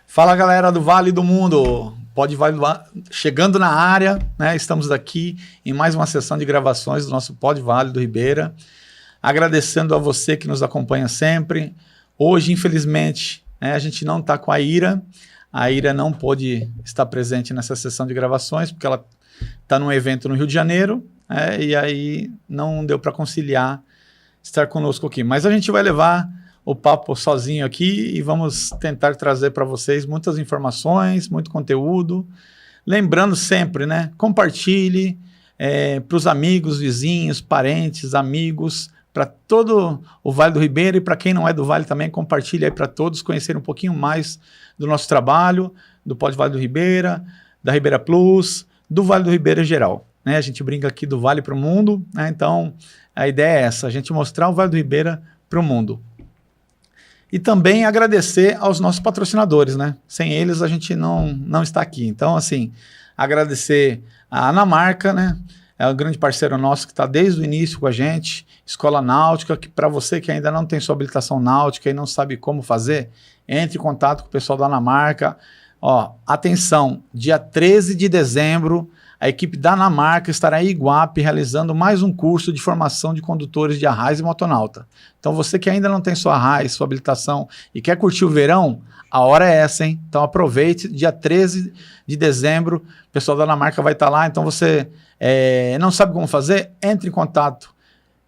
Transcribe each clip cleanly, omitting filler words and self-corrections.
Fala, galera do Vale do Mundo, Pod Vale chegando na área, né? Estamos aqui em mais uma sessão de gravações do nosso Pod Vale do Ribeira, agradecendo a você que nos acompanha sempre. Hoje, infelizmente, a gente não está com a Ira não pôde estar presente nessa sessão de gravações, porque ela está num evento no Rio de Janeiro, e aí não deu para conciliar estar conosco aqui. Mas a gente vai levar o papo sozinho aqui e vamos tentar trazer para vocês muitas informações, muito conteúdo. Lembrando sempre, né? Compartilhe para os amigos, vizinhos, parentes, amigos, para todo o Vale do Ribeira, e para quem não é do Vale também, compartilhe aí para todos conhecerem um pouquinho mais do nosso trabalho, do Pod Vale do Ribeira, da Ribeira Plus, do Vale do Ribeira em geral. Né? A gente brinca aqui do Vale para o mundo, né? Então a ideia é essa, a gente mostrar o Vale do Ribeira para o mundo. E também agradecer aos nossos patrocinadores, né? Sem eles a gente não está aqui. Então, assim, agradecer a Anamarca, né? É um grande parceiro nosso que está desde o início com a gente. Escola Náutica, que para você que ainda não tem sua habilitação náutica e não sabe como fazer, entre em contato com o pessoal da Anamarca. Ó, atenção, dia 13 de dezembro, a equipe da Anamarca estará em Iguape realizando mais um curso de formação de condutores de arraiz e motonauta. Então você que ainda não tem sua arraiz, sua habilitação e quer curtir o verão, a hora é essa, hein? Então aproveite, dia 13 de dezembro, o pessoal da Anamarca vai estar lá. Então você não sabe como fazer? Entre em contato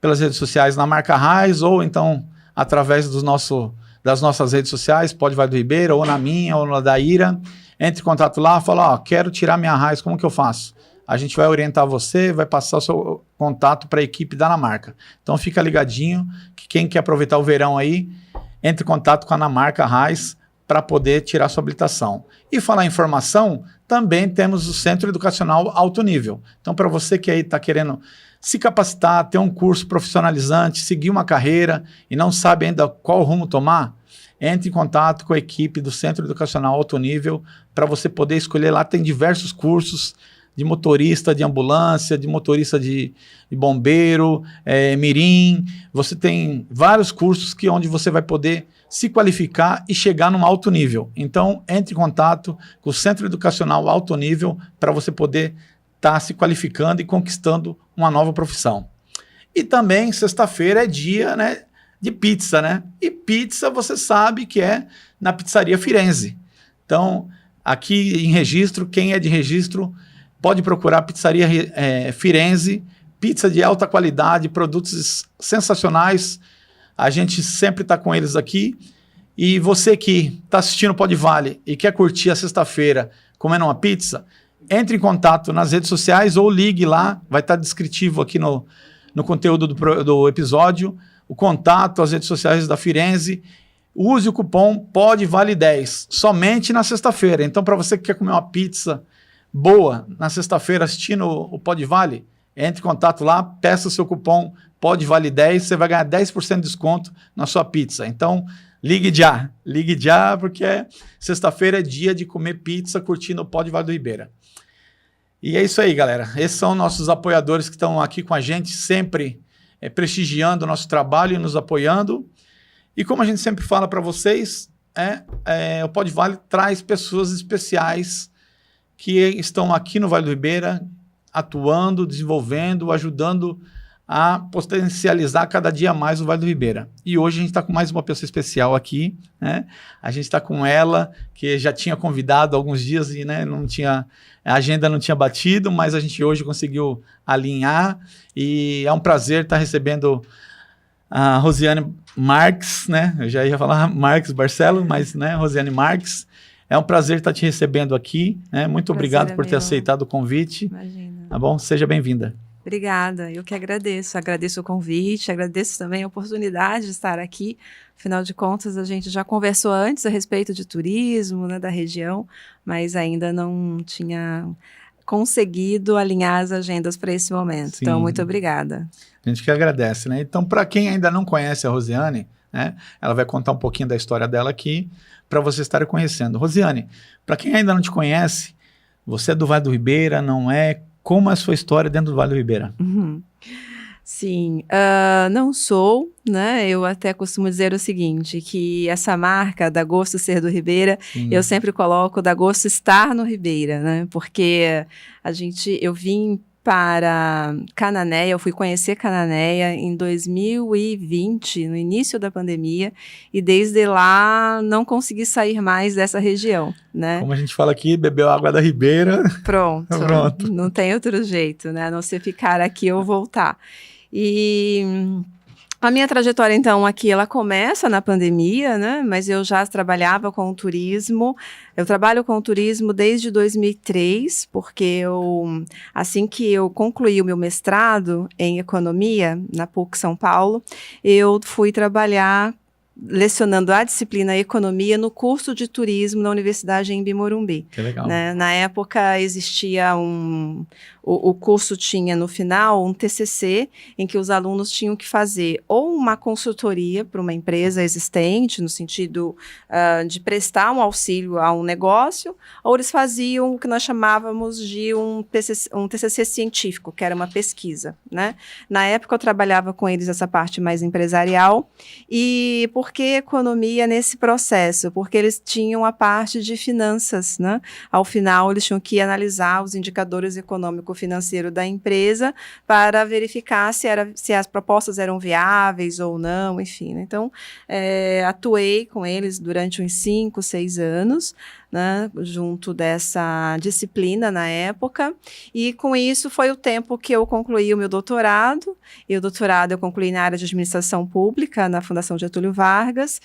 pelas redes sociais na Marca Arraiz ou então através das nossas redes sociais, Pod Vale do Ribeira, ou na minha, ou na da Ira. Entre em contato lá, fala, ó, quero tirar minha arraiz, como que eu faço? A gente vai orientar você, vai passar o seu contato para a equipe da Anamarca. Então fica ligadinho, que quem quer aproveitar o verão aí, entre em contato com a Anamarca Arraiz para poder tirar sua habilitação. E falar em formação, também temos o Centro Educacional Alto Nível. Então para você que aí está querendo se capacitar, ter um curso profissionalizante, seguir uma carreira e não sabe ainda qual rumo tomar, entre em contato com a equipe do Centro Educacional Alto Nível para você poder escolher. Lá tem diversos cursos de motorista de ambulância, de motorista de bombeiro, mirim. Você tem vários cursos onde você vai poder se qualificar e chegar num alto nível. Então, entre em contato com o Centro Educacional Alto Nível para você poder estar se qualificando e conquistando uma nova profissão. E também, sexta-feira é dia, né, de pizza, né? E pizza você sabe que é na Pizzaria Firenze. Então, aqui em Registro, quem é de Registro pode procurar a Pizzaria Firenze, pizza de alta qualidade, produtos sensacionais. A gente sempre está com eles aqui. E você que está assistindo o Pod Vale e quer curtir a sexta-feira comendo uma pizza, entre em contato nas redes sociais ou ligue lá, vai estar descritivo aqui no conteúdo do episódio, o contato, as redes sociais da Firenze. Use o cupom PODVALE10, somente na sexta-feira. Então, para você que quer comer uma pizza boa na sexta-feira assistindo o Pod Vale, entre em contato lá, peça o seu cupom PODVALE10, você vai ganhar 10% de desconto na sua pizza. Então, ligue já, porque sexta-feira é dia de comer pizza curtindo o Pod Vale do Ribeira. E é isso aí, galera. Esses são nossos apoiadores que estão aqui com a gente, sempre prestigiando o nosso trabalho e nos apoiando. E como a gente sempre fala para vocês, o Pod Vale traz pessoas especiais que estão aqui no Vale do Ribeira, atuando, desenvolvendo, ajudando a potencializar cada dia mais o Vale do Ribeira. E hoje a gente está com mais uma pessoa especial aqui, né? A gente está com ela, que já tinha convidado há alguns dias e, né, a agenda não tinha batido, mas a gente hoje conseguiu alinhar e é um prazer estar recebendo a Rosiane Marques, né? Eu já ia falar Marques Barcelo, mas, né, Rosiane Marques. É um prazer estar te recebendo aqui, né? Muito obrigado por ter aceitado o convite. Imagina. Tá bom? Seja bem-vinda. Obrigada, eu que agradeço. Agradeço o convite, agradeço também a oportunidade de estar aqui. Afinal de contas, a gente já conversou antes a respeito de turismo, né, da região, mas ainda não tinha conseguido alinhar as agendas para esse momento. Sim. Então, muito obrigada. A gente que agradece, né? Então, para quem ainda não conhece a Rosiane, né, ela vai contar um pouquinho da história dela aqui, para vocês estarem conhecendo. Rosiane, para quem ainda não te conhece, você é do Vale do Ribeira, não é? Como é a sua história dentro do Vale do Ribeira? Sim, não sou, né? Eu até costumo dizer o seguinte, que essa marca da Gosto Ser do Ribeira, eu sempre coloco da Gosto estar no Ribeira, né? Porque eu vim para Cananéia, eu fui conhecer Cananéia em 2020, no início da pandemia, e desde lá não consegui sair mais dessa região, né? Como a gente fala aqui, bebeu água da Ribeira. Pronto, Pronto. Não tem outro jeito, né? A não ser ficar aqui ou voltar. E a minha trajetória, então, aqui, ela começa na pandemia, né? Mas eu já trabalhava com o turismo. Eu trabalho com o turismo desde 2003, porque assim que eu concluí o meu mestrado em economia, na PUC São Paulo, eu fui trabalhar lecionando a disciplina Economia no curso de Turismo na Universidade em Morumbi. Que legal. Né? Na época existia o curso tinha no final um TCC em que os alunos tinham que fazer ou uma consultoria para uma empresa existente, no sentido de prestar um auxílio a um negócio, ou eles faziam o que nós chamávamos de um TCC científico, que era uma pesquisa. Né? Na época eu trabalhava com eles essa parte mais empresarial. E por que economia nesse processo? Porque eles tinham a parte de finanças, né? Ao final, eles tinham que analisar os indicadores econômico-financeiros da empresa para verificar se as propostas eram viáveis ou não, enfim. Né? Então, atuei com eles durante uns 5, 6 anos, né, junto dessa disciplina na época, e com isso foi o tempo que eu concluí o meu doutorado, e o doutorado eu concluí na área de administração pública, na Fundação Getúlio Vargas.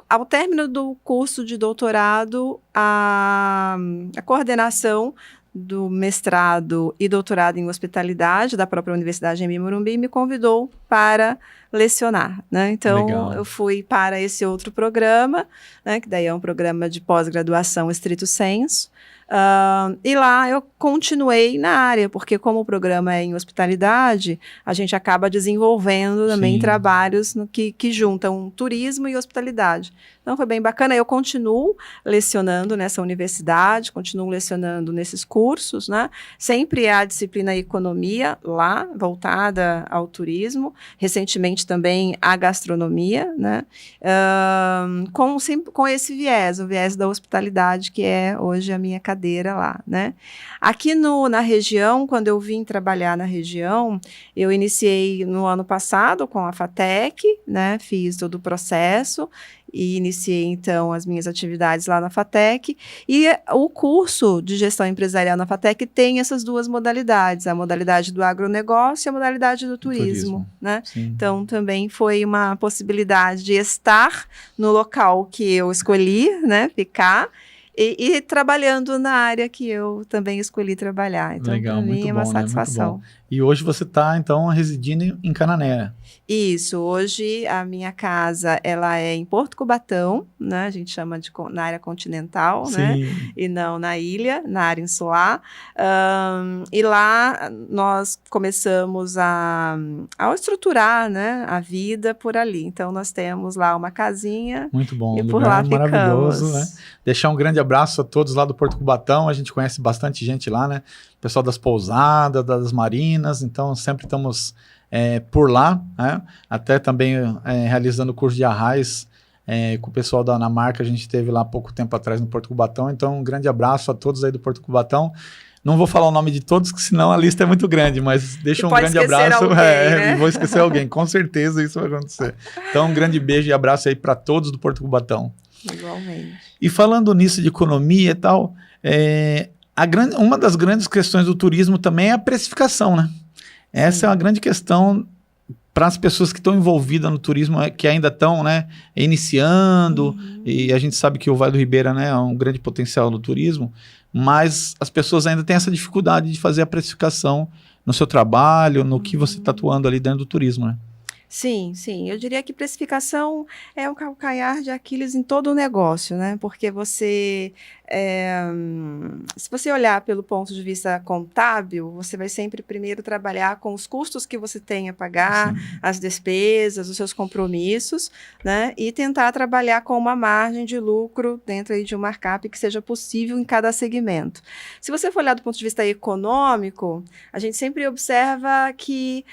Ao término do curso de doutorado, a coordenação do mestrado e doutorado em hospitalidade da própria Universidade em Morumbi me convidou para lecionar, né? Então, legal. Eu fui para esse outro programa, né, que daí é um programa de pós-graduação estrito sensu, e lá eu continuei na área, porque como o programa é em hospitalidade, a gente acaba desenvolvendo também trabalhos que juntam turismo e hospitalidade. Então foi bem bacana, eu continuo lecionando nessa universidade, continuo lecionando nesses cursos, né? Sempre a disciplina economia lá, voltada ao turismo, recentemente também a gastronomia, né? Com esse viés, o viés da hospitalidade, que é hoje a minha cadeira lá, né? Aqui na região, quando eu vim trabalhar na região, eu iniciei no ano passado com a FATEC, né? Fiz todo o processo e iniciei, então, as minhas atividades lá na FATEC. E o curso de gestão empresarial na FATEC tem essas duas modalidades, a modalidade do agronegócio e a modalidade do turismo. Né? Então, também foi uma possibilidade de estar no local que eu escolhi, né, ficar, e trabalhando na área que eu também escolhi trabalhar. Então, para mim é uma satisfação. Né? E hoje você está, então, residindo em Cananéia. Isso, hoje a minha casa, ela é em Porto Cubatão, né? A gente chama na área continental, né? E não na ilha, na área insular. E lá nós começamos a estruturar, né, a vida por ali. Então nós temos lá uma casinha. Muito bom, e por lá ficamos. Maravilhoso, né? Deixar um grande abraço a todos lá do Porto Cubatão, a gente conhece bastante gente lá, né? Pessoal das pousadas, das marinas, então sempre estamos por lá, né? Até também realizando o curso de arraiz com o pessoal da Anamarca, a gente esteve lá há pouco tempo atrás no Porto Cubatão, então um grande abraço a todos aí do Porto Cubatão. Não vou falar o nome de todos, que senão a lista é muito grande, mas deixa um grande abraço. Alguém, né? E vou esquecer alguém, com certeza isso vai acontecer. Então um grande beijo e abraço aí para todos do Porto Cubatão. Igualmente. E falando nisso de economia e tal, uma das grandes questões do turismo também é a precificação, né? Essa é uma grande questão para as pessoas que estão envolvidas no turismo, que ainda estão, né, iniciando, e a gente sabe que o Vale do Ribeira, né, é um grande potencial do turismo, mas as pessoas ainda têm essa dificuldade de fazer a precificação no seu trabalho, no que você está atuando ali dentro do turismo, né? Sim, sim. Eu diria que precificação é o calcanhar de Aquiles em todo o negócio, né? Porque se você olhar pelo ponto de vista contábil, você vai sempre primeiro trabalhar com os custos que você tem a pagar, Sim, as despesas, os seus compromissos, né? E tentar trabalhar com uma margem de lucro dentro aí de um markup que seja possível em cada segmento. Se você for olhar do ponto de vista econômico, a gente sempre observa que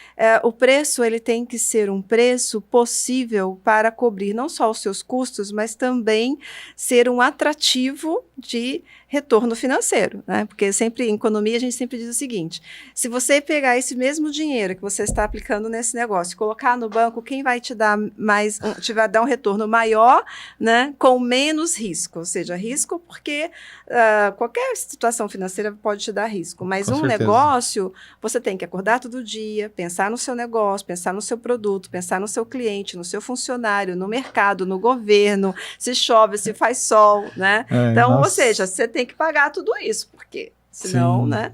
o preço ele tem que ser um preço possível para cobrir não só os seus custos, mas também ser um atrativo de retorno financeiro, né? Porque sempre em economia a gente sempre diz o seguinte: se você pegar esse mesmo dinheiro que você está aplicando nesse negócio e colocar no banco, quem vai te dar te vai dar um retorno maior, né? Com menos risco, ou seja, risco porque qualquer situação financeira pode te dar risco, mas com um certeza. negócio você tem que acordar todo dia, pensar no seu negócio, pensar no seu produto, pensar no seu cliente, no seu funcionário, no mercado, no governo, se chove, se faz sol, né? Então, ou seja, Nossa, você tem que pagar tudo isso, porque senão, sim, né?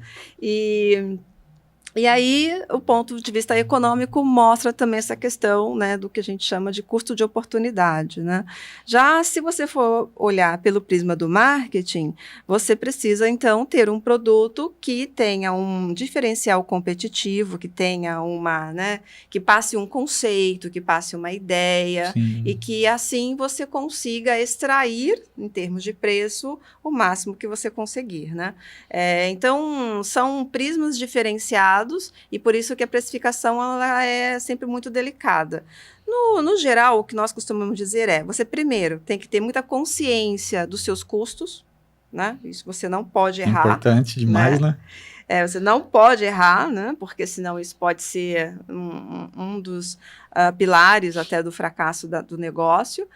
E aí, o ponto de vista econômico mostra também essa questão, né, do que a gente chama de custo de oportunidade, né? Já se você for olhar pelo prisma do marketing, você precisa, então, ter um produto que tenha um diferencial competitivo, que tenha né, que passe um conceito, que passe uma ideia, e sim. que, assim, você consiga extrair, em termos de preço, o máximo que você conseguir, né? Então, são prismas diferenciados e por isso que a precificação ela é sempre muito delicada. No geral, o que nós costumamos dizer é, você primeiro tem que ter muita consciência dos seus custos, né? Isso você não pode errar, Importante demais, né? né? Você não pode errar, né? Porque senão isso pode ser um dos pilares até do fracasso do negócio.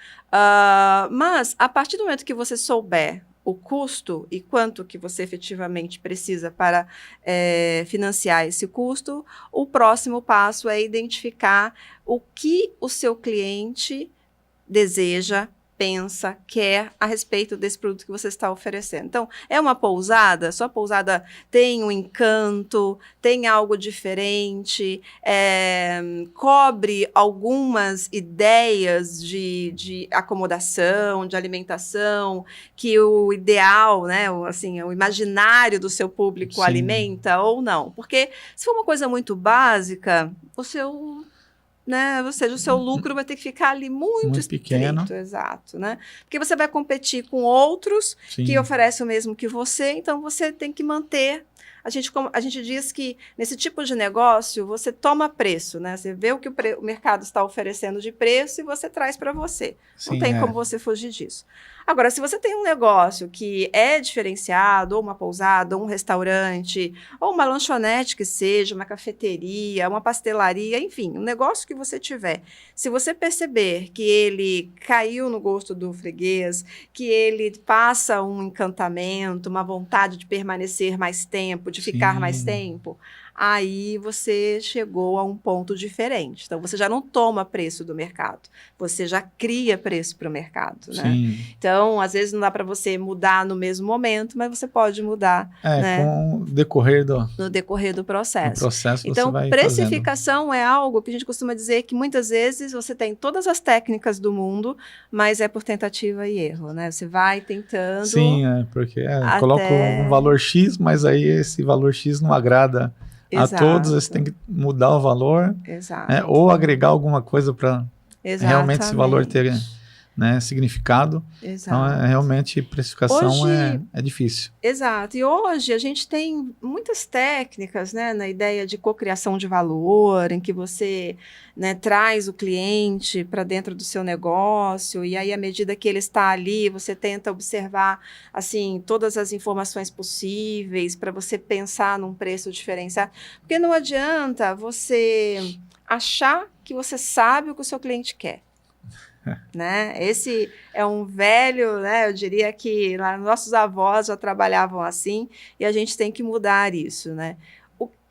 Mas, a partir do momento que você souber o custo e quanto que você efetivamente precisa para financiar esse custo, o próximo passo é identificar o que o seu cliente deseja, pensa, quer a respeito desse produto que você está oferecendo. Então, é uma pousada? Sua pousada tem um encanto, tem algo diferente, cobre algumas ideias de acomodação, de alimentação, que o ideal, né, o imaginário do seu público Sim, alimenta ou não? Porque se for uma coisa muito básica, o seu, né? Ou seja, o seu lucro vai ter que ficar ali muito muito pequeno. estreito, exato, né? Porque você vai competir com outros que Sim, oferecem o mesmo que você, então você tem que manter. A gente diz que nesse tipo de negócio você toma preço, né? Você vê o que o mercado está oferecendo de preço e você traz para você. Não sim, tem como você fugir disso. Agora, se você tem um negócio que é diferenciado, ou uma pousada, ou um restaurante, ou uma lanchonete que seja, uma cafeteria, uma pastelaria, enfim, um negócio que você tiver. Se você perceber que ele caiu no gosto do freguês, que ele passa um encantamento, uma vontade de permanecer mais tempo, de ficar mais sim, tempo, aí você chegou a um ponto diferente. Então, você já não toma preço do mercado, você já cria preço para o mercado, né? sim. Então, às vezes não dá para você mudar no mesmo momento, mas você pode mudar, né, Com o decorrer no decorrer do do processo. processo você Então, vai fazendo. precificação é algo que a gente costuma dizer que muitas vezes você tem todas as técnicas do mundo, mas é por tentativa e erro, né? Você vai tentando Sim, porque coloca um até... valor X, mas aí esse valor X não agrada a todos, aí você tem Exato, que mudar o valor, né, exato, ou agregar alguma coisa para realmente esse valor ter, exatamente, né, significado. Então, exato. realmente, precificação Hoje, é difícil. exato. E hoje a gente tem muitas técnicas, né, na ideia de cocriação de valor, em que você, né, traz o cliente para dentro do seu negócio, e aí, à medida que ele está ali, você tenta observar, assim, todas as informações possíveis para você pensar num preço diferenciado. Porque não adianta você achar que você sabe o que o seu cliente quer. Né? Esse é um velho, né? Eu diria que lá, nossos avós já trabalhavam assim e a gente tem que mudar isso, né?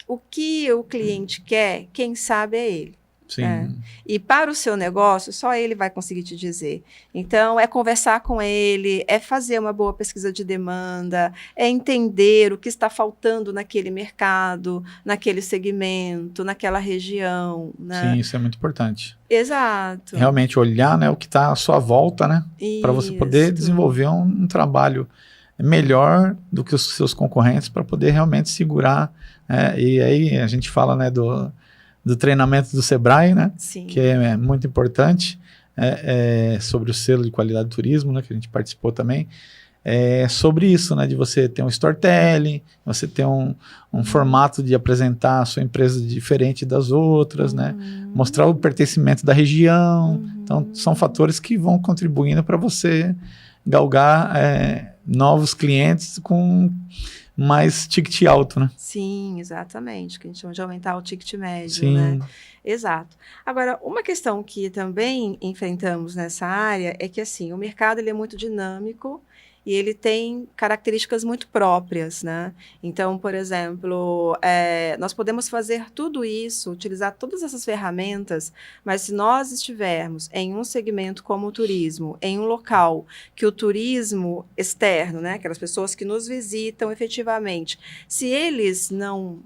O que o cliente quer, quem sabe é ele. Sim. E para o seu negócio, só ele vai conseguir te dizer. Então, é conversar com ele, é fazer uma boa pesquisa de demanda, é entender o que está faltando naquele mercado, naquele segmento, naquela região, né? Sim, isso é muito importante. Exato. Realmente olhar, né, o que está à sua volta, né? Para você poder Isso. desenvolver um trabalho melhor do que os seus concorrentes para poder realmente segurar. E aí a gente fala, né, do treinamento do Sebrae, né? Sim. Que é muito importante, sobre o selo de qualidade do turismo, né? Que a gente participou também. Sobre isso, né? De você ter um storytelling, você ter um formato de apresentar a sua empresa diferente das outras, né? Mostrar o pertencimento da região. Então, são fatores que vão contribuindo para você galgar novos clientes com mais ticket alto, né? Sim, exatamente, que a gente chama de aumentar o ticket médio, Sim. né? Exato. Agora, uma questão que também enfrentamos nessa área é que, assim, o mercado ele é muito dinâmico e ele tem características muito próprias, né? Então, por exemplo, nós podemos fazer tudo isso, utilizar todas essas ferramentas, mas se nós estivermos em um segmento como o turismo, em um local que o turismo externo, né, aquelas pessoas que nos visitam efetivamente, se eles não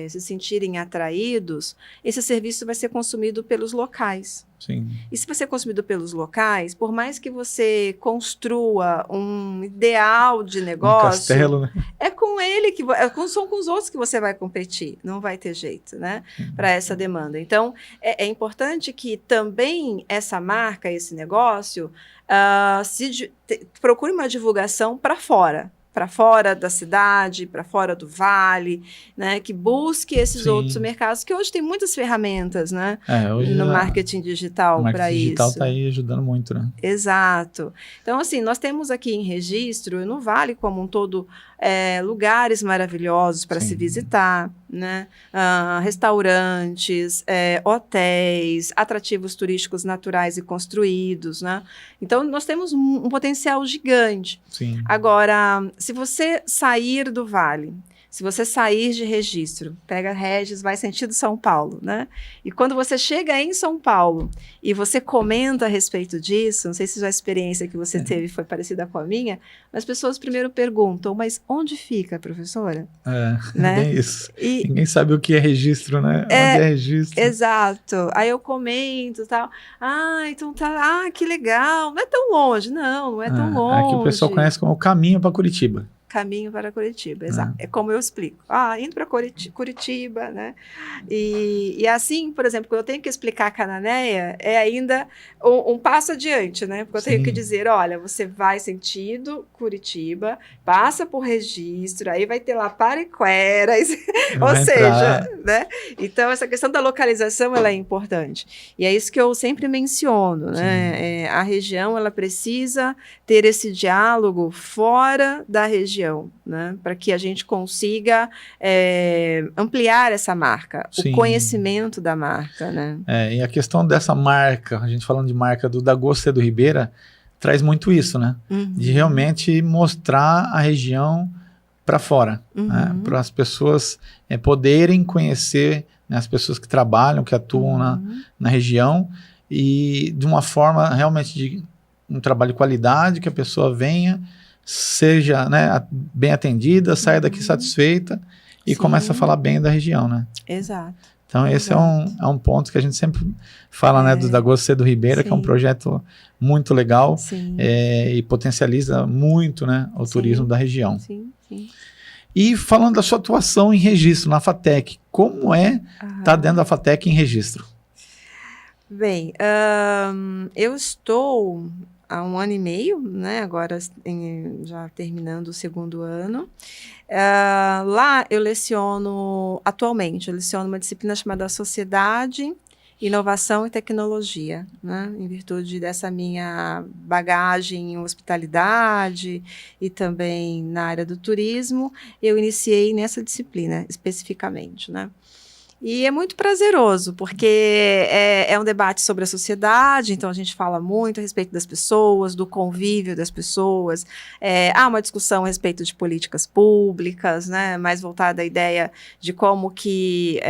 se sentirem atraídos, esse serviço vai ser consumido pelos locais. Sim. E se vai ser consumido pelos locais, por mais que você construa um ideal de negócio, Um castelo, né? é com ele que são com os outros que você vai competir, não vai ter jeito, né, para essa demanda. Então, é importante que também essa marca, esse negócio, procure uma divulgação para fora da cidade, para fora do vale, né, que busque esses outros mercados, que hoje tem muitas ferramentas, né, hoje no marketing digital para isso. O marketing digital está aí ajudando muito, né? Exato. Então, assim, nós temos aqui em Registro, no Vale como um todo, lugares maravilhosos para se visitar, né? Restaurantes, hotéis, atrativos turísticos naturais e construídos, né? Então, nós temos um potencial gigante. Sim. Agora, se você sair do Vale, se você sair de Registro, pega Regis, vai sentido São Paulo, né? E quando você chega em São Paulo e você comenta a respeito disso, não sei se a experiência que você teve foi parecida com a minha, as pessoas primeiro perguntam, mas onde fica, professora? Né? Bem isso. Ninguém sabe o que é registro, né? Onde é registro? Exato. Aí eu comento e tal. Então tá, que legal. Não é tão longe. Não é tão longe. Aqui o pessoal conhece como caminho para Curitiba. Caminho para Curitiba, exato. É como eu explico. Indo para Curitiba, né? E assim, por exemplo, quando eu tenho que explicar a Cananéia, é ainda um passo adiante, né? Porque eu tenho que dizer, olha, você vai sentido Curitiba, passa por Registro, aí vai ter lá Pariqueras, ou seja, né? Então, essa questão da localização, ela é importante. E é isso que eu sempre menciono, né? A região, ela precisa ter esse diálogo fora da região, né, para que a gente consiga ampliar essa marca, o conhecimento da marca, né? E a questão dessa marca, a gente falando de marca do Dagostedo Ribeira, traz muito isso, né? De realmente mostrar a região para fora, né? Para as pessoas poderem conhecer, né, as pessoas que trabalham, que atuam na região, e de uma forma realmente de um trabalho de qualidade, que a pessoa venha, seja, né, bem atendida, saia daqui satisfeita e comece a falar bem da região, né? Exato. Então, esse é um ponto que a gente sempre fala, né, do Dagostedo Ribeira, que é um projeto muito legal e potencializa muito, né, o turismo da região. Sim. E falando da sua atuação em registro na FATEC, como estar dentro da FATEC em registro? Bem, eu estou há 1 ano e meio, né, agora já terminando o 2º ano. Lá eu atualmente, eu leciono uma disciplina chamada Sociedade, Inovação e Tecnologia, né, em virtude dessa minha bagagem em hospitalidade e também na área do turismo, eu iniciei nessa disciplina especificamente, né. E é muito prazeroso, porque é um debate sobre a sociedade, então a gente fala muito a respeito das pessoas, do convívio das pessoas. Há uma discussão a respeito de políticas públicas, né, mais voltada à ideia de como que,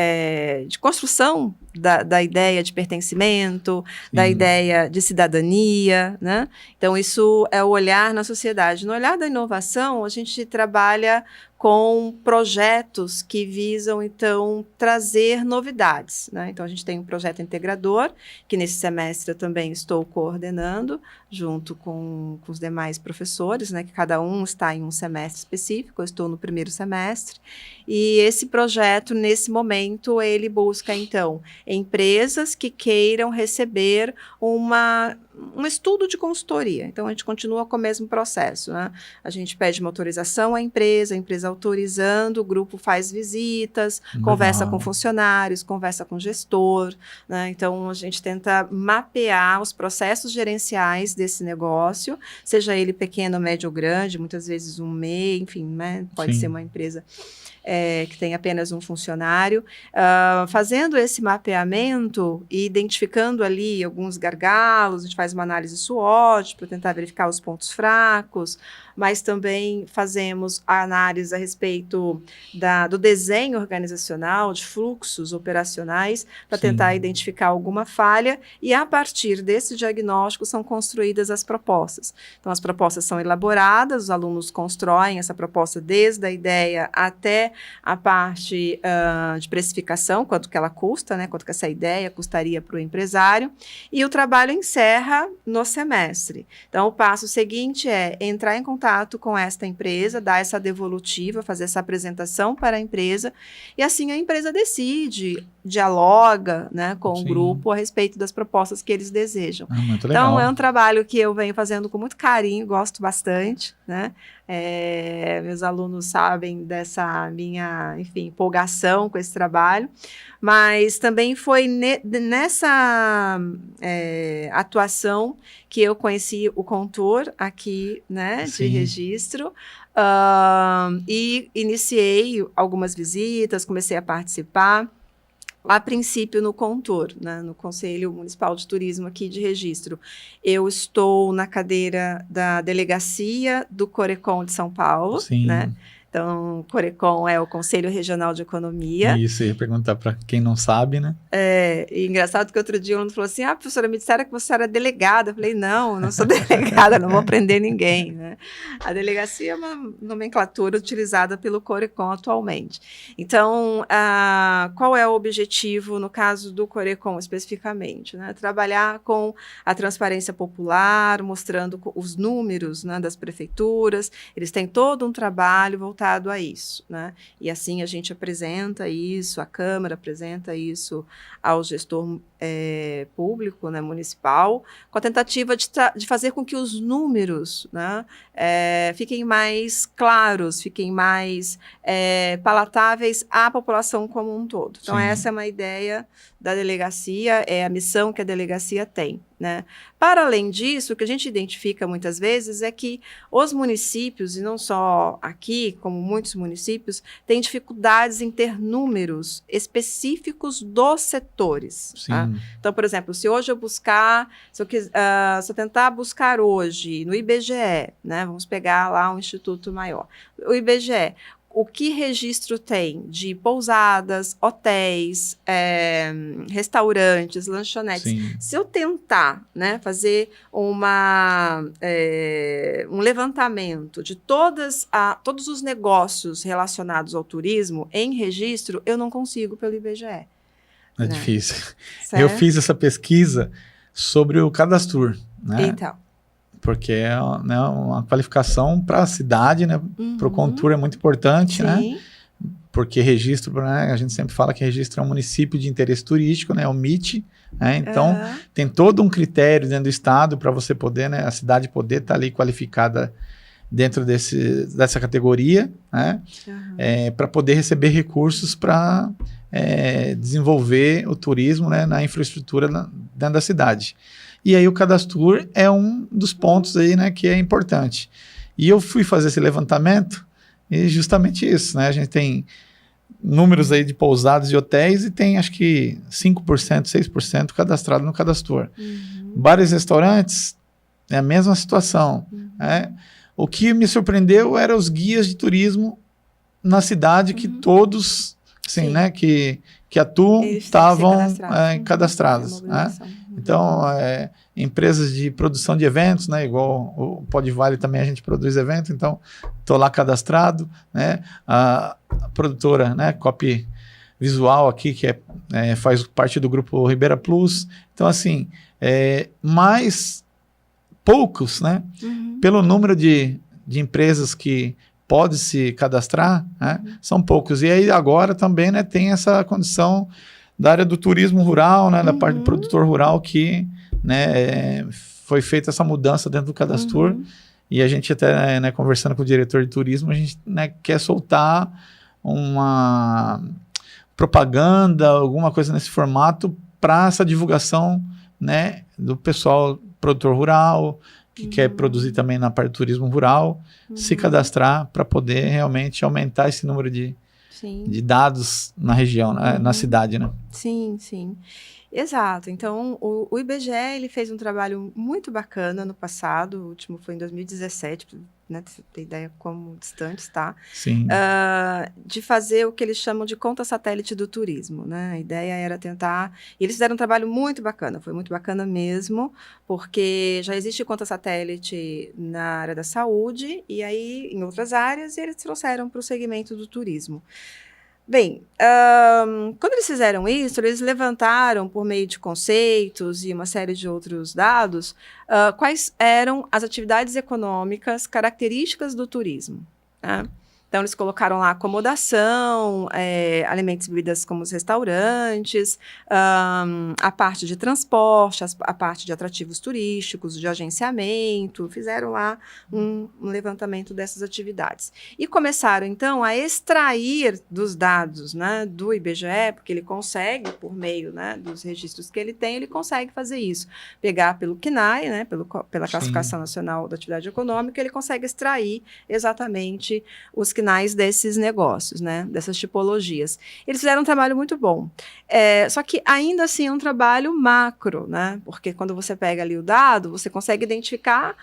de construção da ideia de pertencimento, da ideia de cidadania, né? Então, isso é o olhar na sociedade. No olhar da inovação, a gente trabalha com projetos que visam, então, trazer novidades, né? Então, a gente tem um projeto integrador, que nesse semestre eu também estou coordenando, junto com os demais professores, né? Que cada um está em um semestre específico, eu estou no primeiro semestre, e esse projeto, nesse momento, ele busca, então, empresas que queiram receber um estudo de consultoria. Então, a gente continua com o mesmo processo, né? A gente pede uma autorização à empresa, a empresa autorizando, o grupo faz visitas, conversa com funcionários, conversa com gestor, né? Então, a gente tenta mapear os processos gerenciais desse negócio, seja ele pequeno, médio ou grande, muitas vezes um MEI, enfim, né? Pode ser uma empresa que tem apenas um funcionário, fazendo esse mapeamento e identificando ali alguns gargalos, a gente faz uma análise SWOT para tentar verificar os pontos fracos, mas também fazemos a análise a respeito do desenho organizacional, de fluxos operacionais, para tentar identificar alguma falha, e a partir desse diagnóstico são construídas as propostas. Então, as propostas são elaboradas, os alunos constroem essa proposta desde a ideia até a parte de precificação, quanto que ela custa, né, quanto que essa ideia custaria para o empresário, e o trabalho encerra no semestre. Então, o passo seguinte é entrar em contato com esta empresa, dar essa devolutiva, fazer essa apresentação para a empresa, e assim a empresa decide, dialoga, né, com o grupo a respeito das propostas que eles desejam. Muito legal. Então, é um trabalho que eu venho fazendo com muito carinho, gosto bastante, né? Meus alunos sabem dessa minha, enfim, empolgação com esse trabalho, mas também foi nessa atuação que eu conheci o Contour aqui, né, de registro, e iniciei algumas visitas, comecei a participar, a princípio no Contour, né, no Conselho Municipal de Turismo aqui de Registro. Eu estou na cadeira da delegacia do Corecon de São Paulo, né? Então, o Corecon é o Conselho Regional de Economia. Isso, eu ia perguntar para quem não sabe, né? E engraçado que outro dia um aluno falou assim, professora, me disseram que você era delegada. Eu falei, não sou delegada, não vou prender ninguém, né? A delegacia é uma nomenclatura utilizada pelo Corecon atualmente. Então, qual é o objetivo, no caso do Corecon especificamente, né? Trabalhar com a transparência popular, mostrando os números, né, das prefeituras, eles têm todo um trabalho voltado a isso, né? E assim a gente apresenta isso, a Câmara apresenta isso ao gestor público, né, municipal, com a tentativa de fazer com que os números, né, fiquem mais claros, fiquem mais palatáveis à população como um todo. Então, essa é uma ideia da delegacia, é a missão que a delegacia tem, né? Para além disso, o que a gente identifica muitas vezes é que os municípios, e não só aqui, como muitos municípios, têm dificuldades em ter números específicos dos setores. Tá? Então, por exemplo, se hoje eu buscar, se eu tentar buscar hoje no IBGE, né, vamos pegar lá um instituto maior, o IBGE, o que Registro tem de pousadas, hotéis, restaurantes, lanchonetes? Se eu tentar, né, fazer um levantamento de todos os negócios relacionados ao turismo em Registro, eu não consigo pelo IBGE. É difícil. Certo? Eu fiz essa pesquisa sobre o Cadastur, né? Então. Porque é, né, uma qualificação para a cidade, né? Para o Contour é muito importante, né? Porque registro, né, a gente sempre fala que registro é um município de interesse turístico, né? É o MIT, né? Então, tem todo um critério dentro do estado para você poder, né? A cidade poder estar ali qualificada dentro dessa categoria, né? Para poder receber recursos para desenvolver o turismo, né, na infraestrutura dentro da cidade. E aí o Cadastur é um dos pontos aí, né, que é importante. E eu fui fazer esse levantamento e justamente isso, né? A gente tem números aí de pousadas e hotéis e tem acho que 5%, 6% cadastrado no Cadastur. Bares e restaurantes é a mesma situação, né? O que me surpreendeu eram os guias de turismo na cidade, que todos assim, Sim. né, que atuam, Eles têm que ser estavam cadastrados. cadastrados, É né? mobilização. Então, empresas de produção de eventos, né, igual o Podvale também a gente produz evento, então estou lá cadastrado, né? A produtora, né, Copy Visual aqui, que faz parte do grupo Ribeira Plus. Então, assim, mais poucos, né, pelo número de empresas que pode se cadastrar, né, são poucos. E aí agora também, né, tem essa condição da área do turismo rural, né, da parte do produtor rural que, né, foi feita essa mudança dentro do Cadastur. E a gente até, né, conversando com o diretor de turismo, a gente, né, quer soltar uma propaganda, alguma coisa nesse formato para essa divulgação, né, do pessoal produtor rural, que quer produzir também na parte do turismo rural, se cadastrar para poder realmente aumentar esse número de dados na região, na cidade, né? Sim, sim. Exato. Então, o IBGE ele fez um trabalho muito bacana no passado, o último foi em 2017, né, pra você ter ideia como distante está, Sim. de fazer o que eles chamam de conta satélite do turismo, né? A ideia era tentar... E eles fizeram um trabalho muito bacana, foi muito bacana mesmo, porque já existe conta satélite na área da saúde e aí em outras áreas, e eles trouxeram para o segmento do turismo. Bem, quando eles fizeram isso, eles levantaram, por meio de conceitos e uma série de outros dados, quais eram as atividades econômicas características do turismo, né? Então, eles colocaram lá acomodação, alimentos e bebidas como os restaurantes, a parte de transporte, a parte de atrativos turísticos, de agenciamento, fizeram lá um levantamento dessas atividades. E começaram, então, a extrair dos dados, né, do IBGE, porque ele consegue, por meio, né, dos registros que ele tem, ele consegue fazer isso. Pegar pelo CNAE, né, pela Classificação Nacional da Atividade Econômica, ele consegue extrair exatamente os CNAEs desses negócios, né, dessas tipologias. Eles fizeram um trabalho muito bom. Só que ainda assim é um trabalho macro, né, porque quando você pega ali o dado, você consegue identificar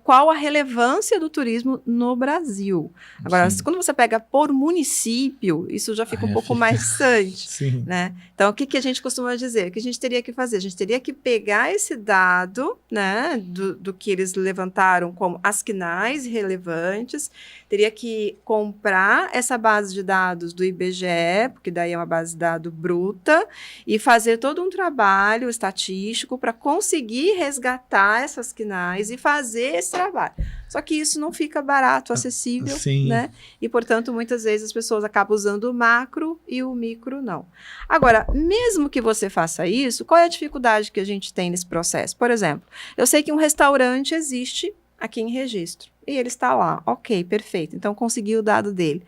qual a relevância do turismo no Brasil. Agora, quando você pega por município, isso já fica um pouco mais distante, né? Então, o que a gente costuma dizer? O que a gente teria que fazer? A gente teria que pegar esse dado, né, do que eles levantaram como as CNAEs relevantes, teria que comprar essa base de dados do IBGE, porque daí é uma base de dados bruta, e fazer todo um trabalho estatístico para conseguir resgatar essas CNAEs e fazer esse trabalho. Só que isso não fica barato, acessível, né? E, portanto, muitas vezes as pessoas acabam usando o macro e o micro não. Agora, mesmo que você faça isso, qual é a dificuldade que a gente tem nesse processo? Por exemplo, eu sei que um restaurante existe aqui em registro e ele está lá. Ok, perfeito. Então, consegui o dado dele.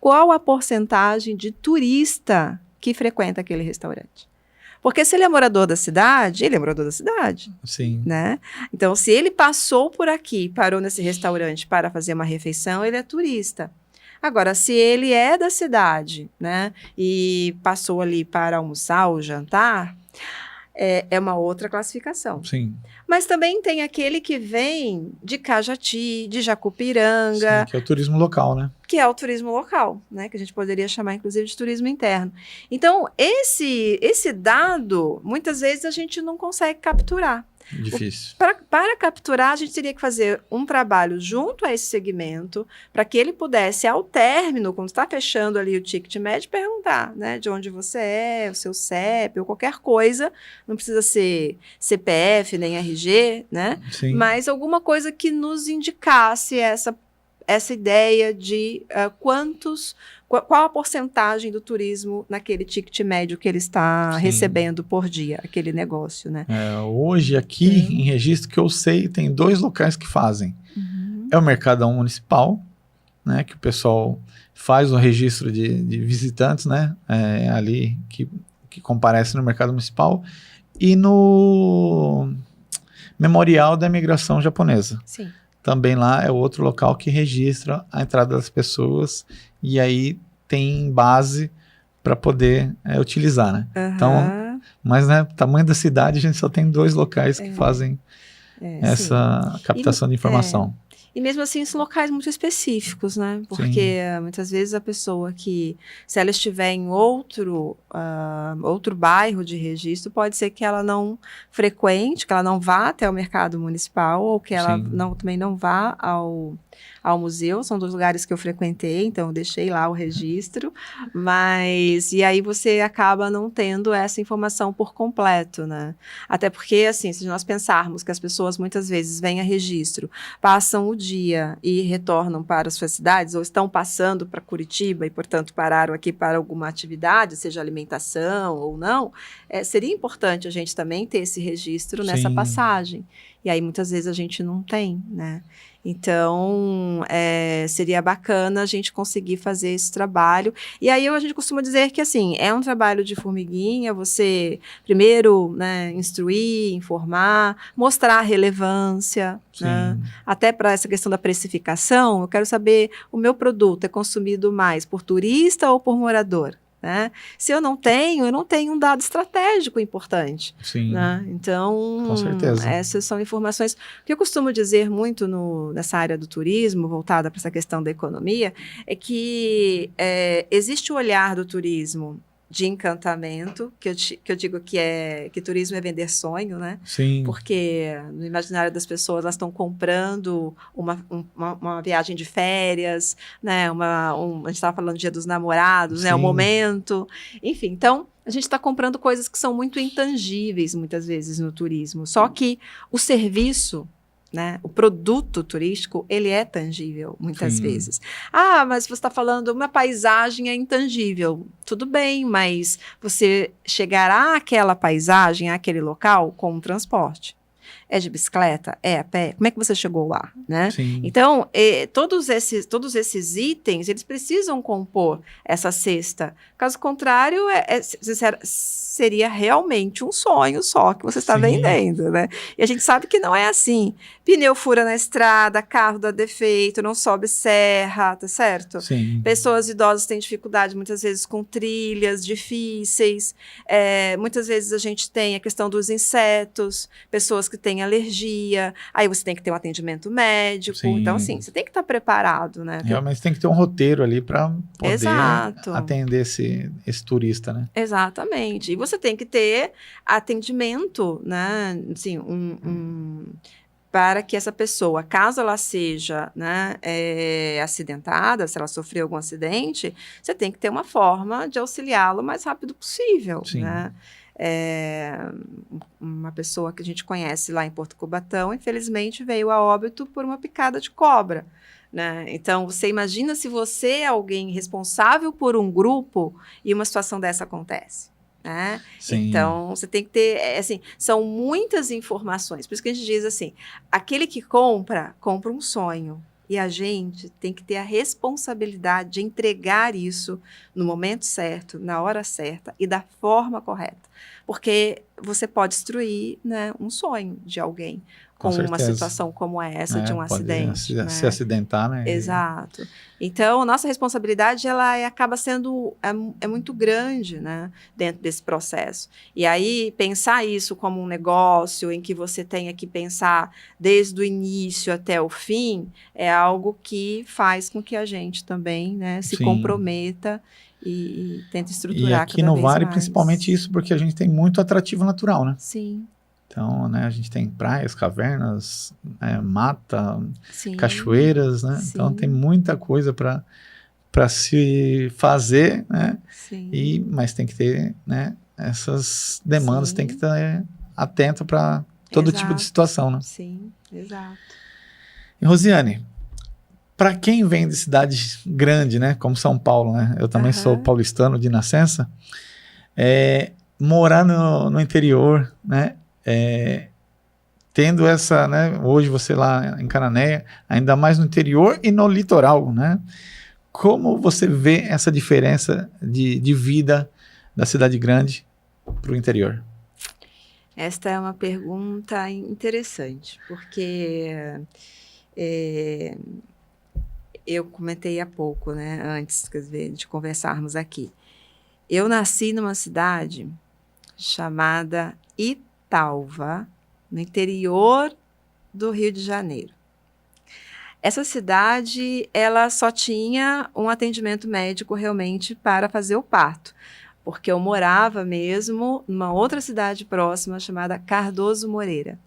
Qual a porcentagem de turista que frequenta aquele restaurante? Porque se ele é morador da cidade, ele é morador da cidade. Sim. Né? Então, se ele passou por aqui, parou nesse restaurante para fazer uma refeição, ele é turista. Agora, se ele é da cidade, né, e passou ali para almoçar ou jantar, é uma outra classificação. Sim. Mas também tem aquele que vem de Cajati, de Jacupiranga. Sim, que é o turismo local, né? Que é o turismo local, né? Que a gente poderia chamar, inclusive, de turismo interno. Então, esse dado, muitas vezes, a gente não consegue capturar. Difícil. Para capturar, a gente teria que fazer um trabalho junto a esse segmento, para que ele pudesse, ao término, quando está fechando ali o ticket médio, perguntar, né, de onde você é, o seu CEP, ou qualquer coisa, não precisa ser CPF nem RG, né? Sim. Mas alguma coisa que nos indicasse essa ideia de qual a porcentagem do turismo naquele ticket médio que ele está recebendo por dia, aquele negócio, né? Hoje, aqui em registro, que eu sei, tem 2 locais que fazem. É o Mercadão Municipal, né, que o pessoal faz o registro de visitantes, né, ali que comparece no Mercado Municipal, e no Memorial da Imigração Japonesa. Sim. Também lá é outro local que registra a entrada das pessoas e aí tem base para poder utilizar, né? Então, mas, né, tamanho da cidade, a gente só tem 2 locais que fazem essa captação de informação. E mesmo assim, em locais muito específicos, né? Porque muitas vezes a pessoa que, se ela estiver em outro bairro de registro, pode ser que ela não frequente, que ela não vá até o mercado municipal, ou que ela também não vá ao museu. São 2 lugares que eu frequentei, então eu deixei lá o registro. E aí você acaba não tendo essa informação por completo, né? Até porque, assim, se nós pensarmos que as pessoas muitas vezes vêm a registro, passam o dia e retornam para as suas cidades, ou estão passando para Curitiba e, portanto, pararam aqui para alguma atividade, seja alimentação ou não, seria importante a gente também ter esse registro nessa passagem. E aí, muitas vezes, a gente não tem, né? Então, seria bacana a gente conseguir fazer esse trabalho. E aí, a gente costuma dizer que, assim, é um trabalho de formiguinha, você, primeiro, né, instruir, informar, mostrar a relevância, né? Até para essa questão da precificação, eu quero saber, o meu produto é consumido mais por turista ou por morador? Né? Se eu não tenho um dado estratégico importante. Né? Então, com certeza. Essas são informações. O que eu costumo dizer muito nessa área do turismo, voltada para essa questão da economia, é que existe o olhar do turismo de encantamento, que eu digo que turismo é vender sonho, né? Sim. Porque no imaginário das pessoas, elas estão comprando uma viagem de férias, né? A gente estava falando do Dia dos Namorados, né? O momento, enfim. Então, a gente está comprando coisas que são muito intangíveis, muitas vezes, no turismo. Só que o serviço, né, o produto turístico, ele é tangível, muitas vezes. Ah, mas você está falando, uma paisagem é intangível. Tudo bem, mas você chegará àquela paisagem, àquele local, com um transporte. É de bicicleta? É a pé? Como é que você chegou lá? Né? Então, todos esses itens, eles precisam compor essa cesta. Caso contrário, seria realmente um sonho só que você está vendendo. Né? E a gente sabe que não é assim. Pneu fura na estrada, carro dá defeito, não sobe serra, tá certo? Pessoas idosas têm dificuldade, muitas vezes, com trilhas difíceis. Muitas vezes a gente tem a questão dos insetos, pessoas que têm alergia, aí você tem que ter um atendimento médico. Então, assim, você tem que estar preparado, né? Realmente tem que ter um roteiro ali para poder atender esse turista, né? Exatamente. E você tem que ter atendimento, né? Assim, para que essa pessoa, caso ela seja, né, acidentada, se ela sofreu algum acidente, você tem que ter uma forma de auxiliá-lo o mais rápido possível. Né? Uma pessoa que a gente conhece lá em Porto Cubatão, infelizmente, veio a óbito por uma picada de cobra. Né? Então, você imagina se você é alguém responsável por um grupo e uma situação dessa acontece. Né? Então, você tem que ter, assim, são muitas informações. Por isso que a gente diz assim, aquele que compra um sonho. E a gente tem que ter a responsabilidade de entregar isso no momento certo, na hora certa e da forma correta. Porque você pode destruir, né, um sonho de alguém com uma situação como essa, de um acidente. Se acidentar, né? Exato. Então, a nossa responsabilidade, ela acaba sendo muito grande, né, dentro desse processo. E aí, pensar isso como um negócio em que você tenha que pensar desde o início até o fim, é algo que faz com que a gente também, né, se comprometa e tente estruturar cada vez mais. E aqui no Vale, principalmente isso, porque a gente tem muito atrativo natural, né? Sim. Então, né, a gente tem praias, cavernas, mata, cachoeiras, né? Então, tem muita coisa para se fazer, né? Mas tem que ter, né, essas demandas, tem que estar atento para todo tipo de situação, né? Sim, exato. E, Rosiane, para quem vem de cidade grande, né, como São Paulo, né? Eu também sou paulistano de nascença. Morar no interior, né? Tendo essa, né, hoje você lá em Cananéia, ainda mais no interior e no litoral, né? Como você vê essa diferença de vida da cidade grande para o interior? Esta é uma pergunta interessante, porque eu comentei há pouco, né, antes, quer dizer, de conversarmos aqui. Eu nasci numa cidade chamada Italva, no interior do Rio de Janeiro. Essa cidade, ela só tinha um atendimento médico realmente para fazer o parto, porque eu morava mesmo numa outra cidade próxima chamada Cardoso Moreira.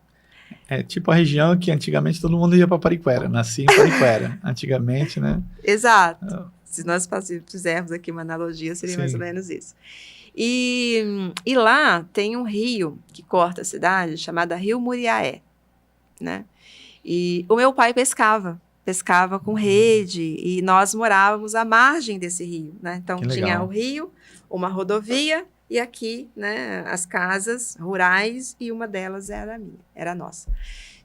É tipo a região que antigamente todo mundo ia para Pariquera, nascia em Pariquera, antigamente, né? Exato. Se nós fizermos aqui uma analogia, seria mais ou Sim. menos isso. E lá tem um rio que corta a cidade, chamado Rio Muriaé, né? E o meu pai pescava com rede, e nós morávamos à margem desse rio, né? Então Que tinha legal. o rio, uma rodovia, e aqui, né, as casas rurais, e uma delas era a minha, era a nossa.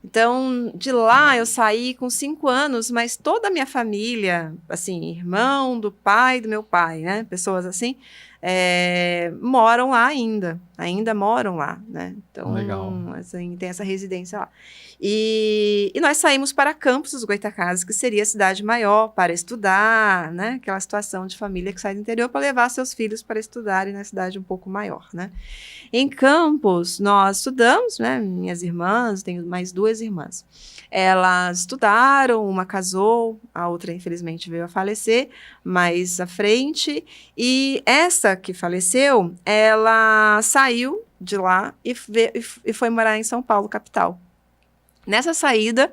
Então, de lá eu saí com 5 anos, mas toda a minha família, assim, irmão do pai do meu pai, né, pessoas assim, moram lá ainda moram lá, né? Então, Legal. assim, tem essa residência lá. E nós saímos para Campos dos Goytacazes, que seria a cidade maior, para estudar, né? Aquela situação de família que sai do interior para levar seus filhos para estudarem na cidade um pouco maior, né? Em Campos, nós estudamos, né? Minhas irmãs, tenho mais 2 irmãs. Elas estudaram, uma casou, a outra, infelizmente, veio a falecer mais à frente. E essa que faleceu, ela saiu de lá e foi morar em São Paulo, capital. Nessa saída,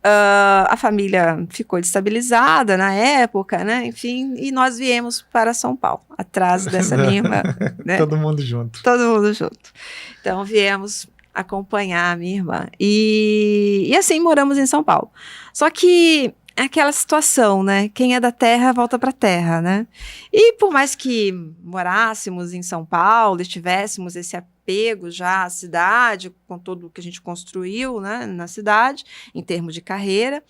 a família ficou destabilizada na época, né? Enfim, e nós viemos para São Paulo, atrás dessa minha irmã. Né? Todo mundo junto. Todo mundo junto. Então, viemos acompanhar a minha irmã. E assim, moramos em São Paulo. Só que é aquela situação, né? Quem é da terra, volta para a terra, né? E por mais que morássemos em São Paulo e tivéssemos esse apego já à cidade, com tudo que a gente construiu, né, na cidade, em termos de carreira,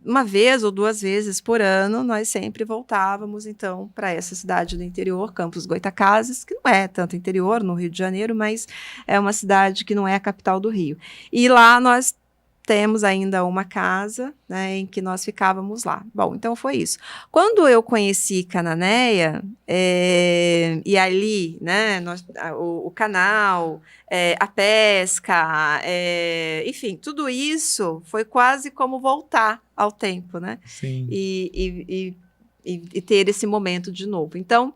uma vez ou 2 vezes por ano, nós sempre voltávamos, então, para essa cidade do interior, Campos dos Goytacazes, que não é tanto interior, no Rio de Janeiro, mas é uma cidade que não é a capital do Rio. E lá nós temos ainda uma casa, né, em que nós ficávamos lá. Bom, então foi isso. Quando eu conheci Cananéia, e ali, né, o canal, a pesca, enfim, tudo isso foi quase como voltar ao tempo, né? Sim. E ter esse momento de novo. Então,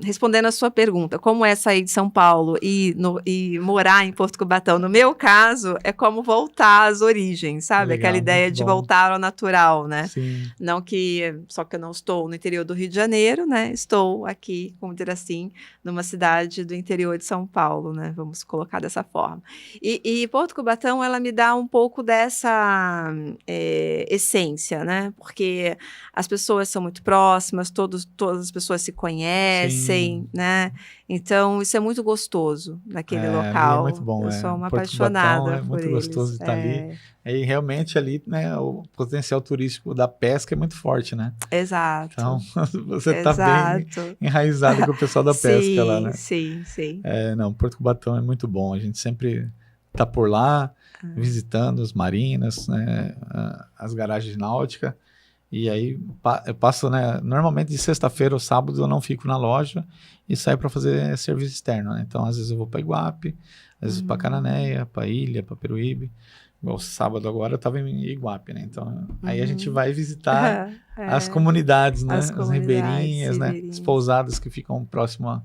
respondendo a sua pergunta, como é sair de São Paulo e morar em Porto Cubatão? No meu caso, é como voltar às origens, sabe? Legal, aquela ideia de bom. voltar ao natural, né? Sim. Só que eu não estou no interior do Rio de Janeiro, né? Estou aqui, como dizer assim, numa cidade do interior de São Paulo, né? Vamos colocar dessa forma. E Porto Cubatão, ela me dá um pouco dessa essência, né? Porque as pessoas são muito próximas, todas as pessoas se conhecem, Sim. né? Então, isso é muito gostoso naquele Ali local. é muito bom. Eu sou uma Porto Cubatão apaixonada é por muito eles. gostoso de estar ali. E realmente ali, né, o potencial turístico da pesca é muito forte, né? Exato. Então, você está bem enraizado com o pessoal da pesca lá, né? Sim. Não, Porto Cubatão é muito bom. A gente sempre está por lá, visitando as marinas, né, as garagens náuticas. E aí eu passo, né, normalmente de sexta-feira ou sábado eu não fico na loja e saio para fazer serviço externo, né? Então às vezes eu vou para Iguape, às vezes para Cananéia, para Ilha, para Peruíbe. Igual sábado agora eu estava em Iguape, né? Então aí a gente vai visitar as comunidades, né? As ribeirinhas, né? As pousadas que ficam próximo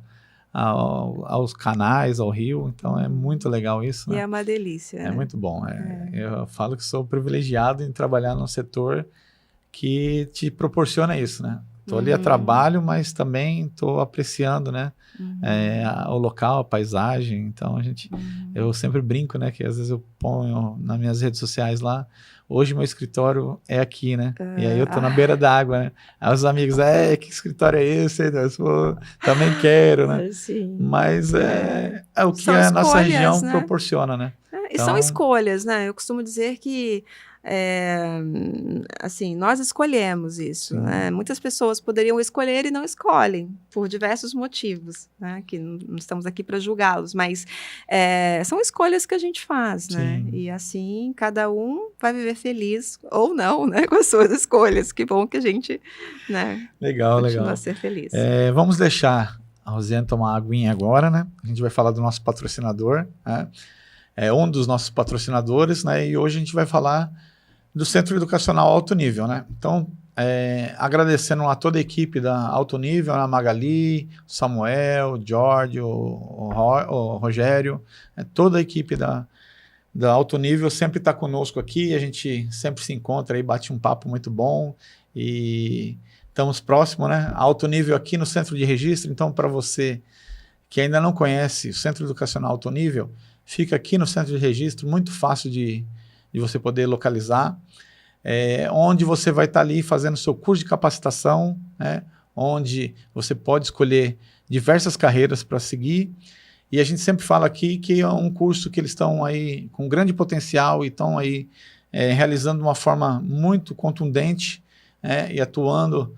aos canais, ao rio. Então é muito legal isso, né? E é uma delícia. É muito bom. Eu falo que sou privilegiado em trabalhar num setor que te proporciona isso, né? Estou ali a trabalho, mas também estou apreciando, né? O local, a paisagem. Então, eu sempre brinco, né? Que às vezes eu ponho nas minhas redes sociais lá, hoje meu escritório é aqui, né? E aí eu tô na beira da água, né? Aí os amigos, que escritório é esse? Eu também quero, né? Sim. Mas é o que a nossa região proporciona, né? E são escolhas, né? Eu costumo dizer que assim, nós escolhemos isso, né? Muitas pessoas poderiam escolher e não escolhem, por diversos motivos, né? Que não estamos aqui para julgá-los, mas são escolhas que a gente faz, né? E assim, cada um vai viver feliz ou não, né? Com as suas escolhas. Que bom que a gente, né? Continua a ser feliz. Vamos deixar a Rosiane tomar uma aguinha agora, né? A gente vai falar do nosso patrocinador, né? é um dos nossos patrocinadores, né? E hoje a gente vai falar do Centro Educacional Alto Nível, né? Então, agradecendo a toda a equipe da Alto Nível, a Magali, o Samuel, o Jorge, o Rogério, toda a equipe da Alto Nível sempre está conosco aqui, a gente sempre se encontra aí, bate um papo muito bom e estamos próximos, né? Alto Nível aqui no Centro de Registro, então para você que ainda não conhece o Centro Educacional Alto Nível, fica aqui no Centro de Registro, muito fácil de você poder localizar, onde você vai estar ali fazendo seu curso de capacitação, né? Onde você pode escolher diversas carreiras para seguir. E a gente sempre fala aqui que é um curso que eles estão aí com grande potencial e estão aí realizando de uma forma muito contundente e atuando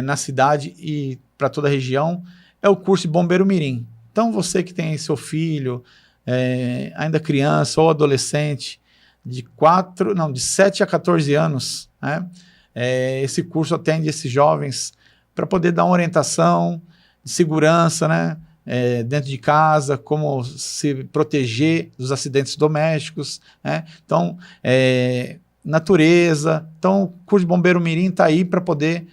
na cidade e para toda a região, é o curso de Bombeiro Mirim. Então você que tem seu filho, ainda criança ou adolescente, de 7 a 14 anos, né? Esse curso atende esses jovens para poder dar uma orientação de segurança, né? Dentro de casa, como se proteger dos acidentes domésticos, né? Então, natureza. Então, o curso de Bombeiro Mirim está aí para poder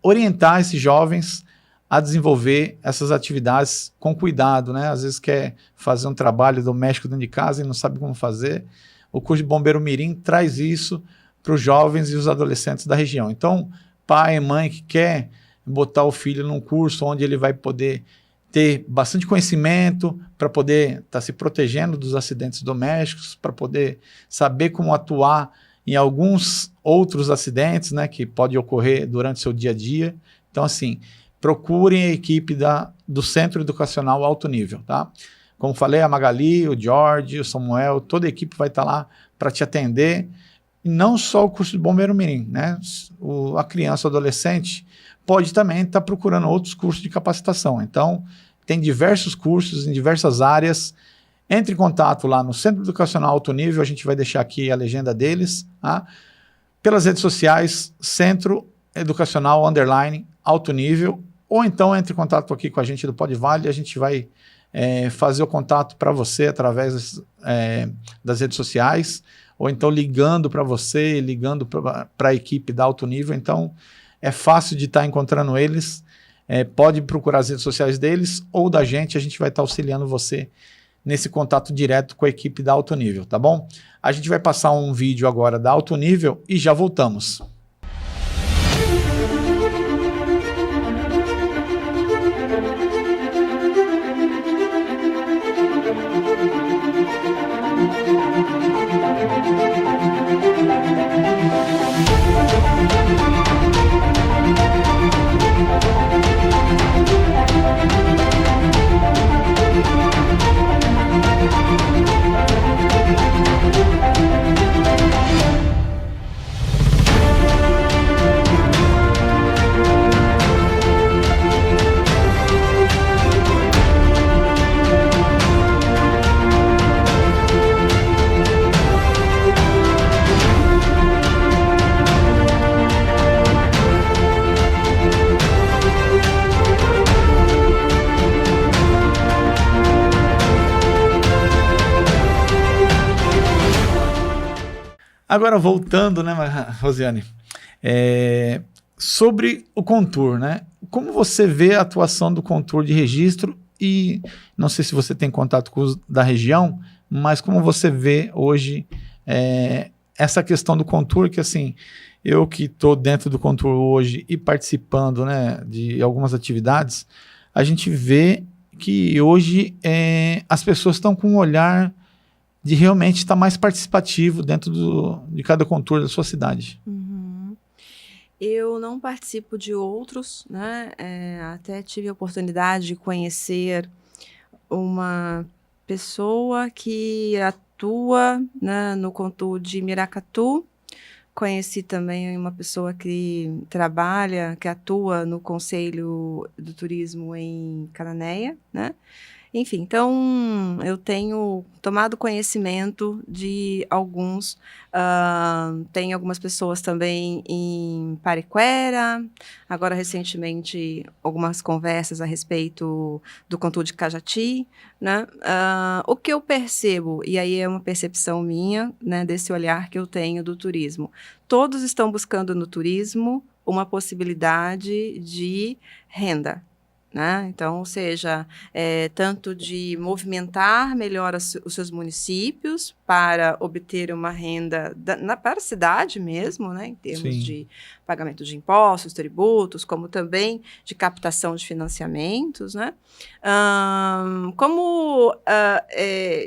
orientar esses jovens a desenvolver essas atividades com cuidado, né? Às vezes quer fazer um trabalho doméstico dentro de casa e não sabe como fazer. O curso de Bombeiro Mirim traz isso para os jovens e os adolescentes da região. Então, pai e mãe que quer botar o filho num curso onde ele vai poder ter bastante conhecimento para poder estar se protegendo dos acidentes domésticos, para poder saber como atuar em alguns outros acidentes, né, que pode ocorrer durante o seu dia a dia. Então, assim, procurem a equipe do Centro Educacional Alto Nível, tá? Como falei, a Magali, o Jorge, o Samuel, toda a equipe vai estar lá para te atender. E não só o curso de Bombeiro Mirim, né? A criança ou adolescente pode também estar procurando outros cursos de capacitação. Então, tem diversos cursos em diversas áreas. Entre em contato lá no Centro Educacional Alto Nível, a gente vai deixar aqui a legenda deles, tá? Pelas redes sociais, Centro Educacional _Alto Nível, ou então entre em contato aqui com a gente do Podvale, a gente vai fazer o contato para você através das redes sociais, ou então ligando para você, ligando para a equipe da Alto Nível. Então, é fácil de estar encontrando eles. Pode procurar as redes sociais deles ou da gente, a gente vai estar auxiliando você nesse contato direto com a equipe da Alto Nível, tá bom? A gente vai passar um vídeo agora da Alto Nível e já voltamos. Agora voltando, né, Rosiane, sobre o Contour, né? Como você vê a atuação do Contour de registro e não sei se você tem contato com os da região, mas como você vê hoje essa questão do Contour, que assim, eu que estou dentro do Contour hoje e participando, né, de algumas atividades, a gente vê que hoje as pessoas estão com um olhar de realmente estar mais participativo dentro de cada contour da sua cidade. Uhum. Eu não participo de outros, né? Até tive a oportunidade de conhecer uma pessoa que atua, né, no contour de Miracatu. Conheci também uma pessoa que trabalha, que atua no Conselho do Turismo em Cananéia, né? Enfim, então eu tenho tomado conhecimento de alguns, tem algumas pessoas também em Pariquera, agora recentemente algumas conversas a respeito do Contur de Cajati, né? O que eu percebo, e aí é uma percepção minha, né, desse olhar que eu tenho do turismo, todos estão buscando no turismo uma possibilidade de renda. Né? Então, ou seja, tanto de movimentar melhor os seus municípios para obter uma renda para a cidade mesmo, né? Em termos Sim. de pagamento de impostos, tributos, como também de captação de financiamentos, né?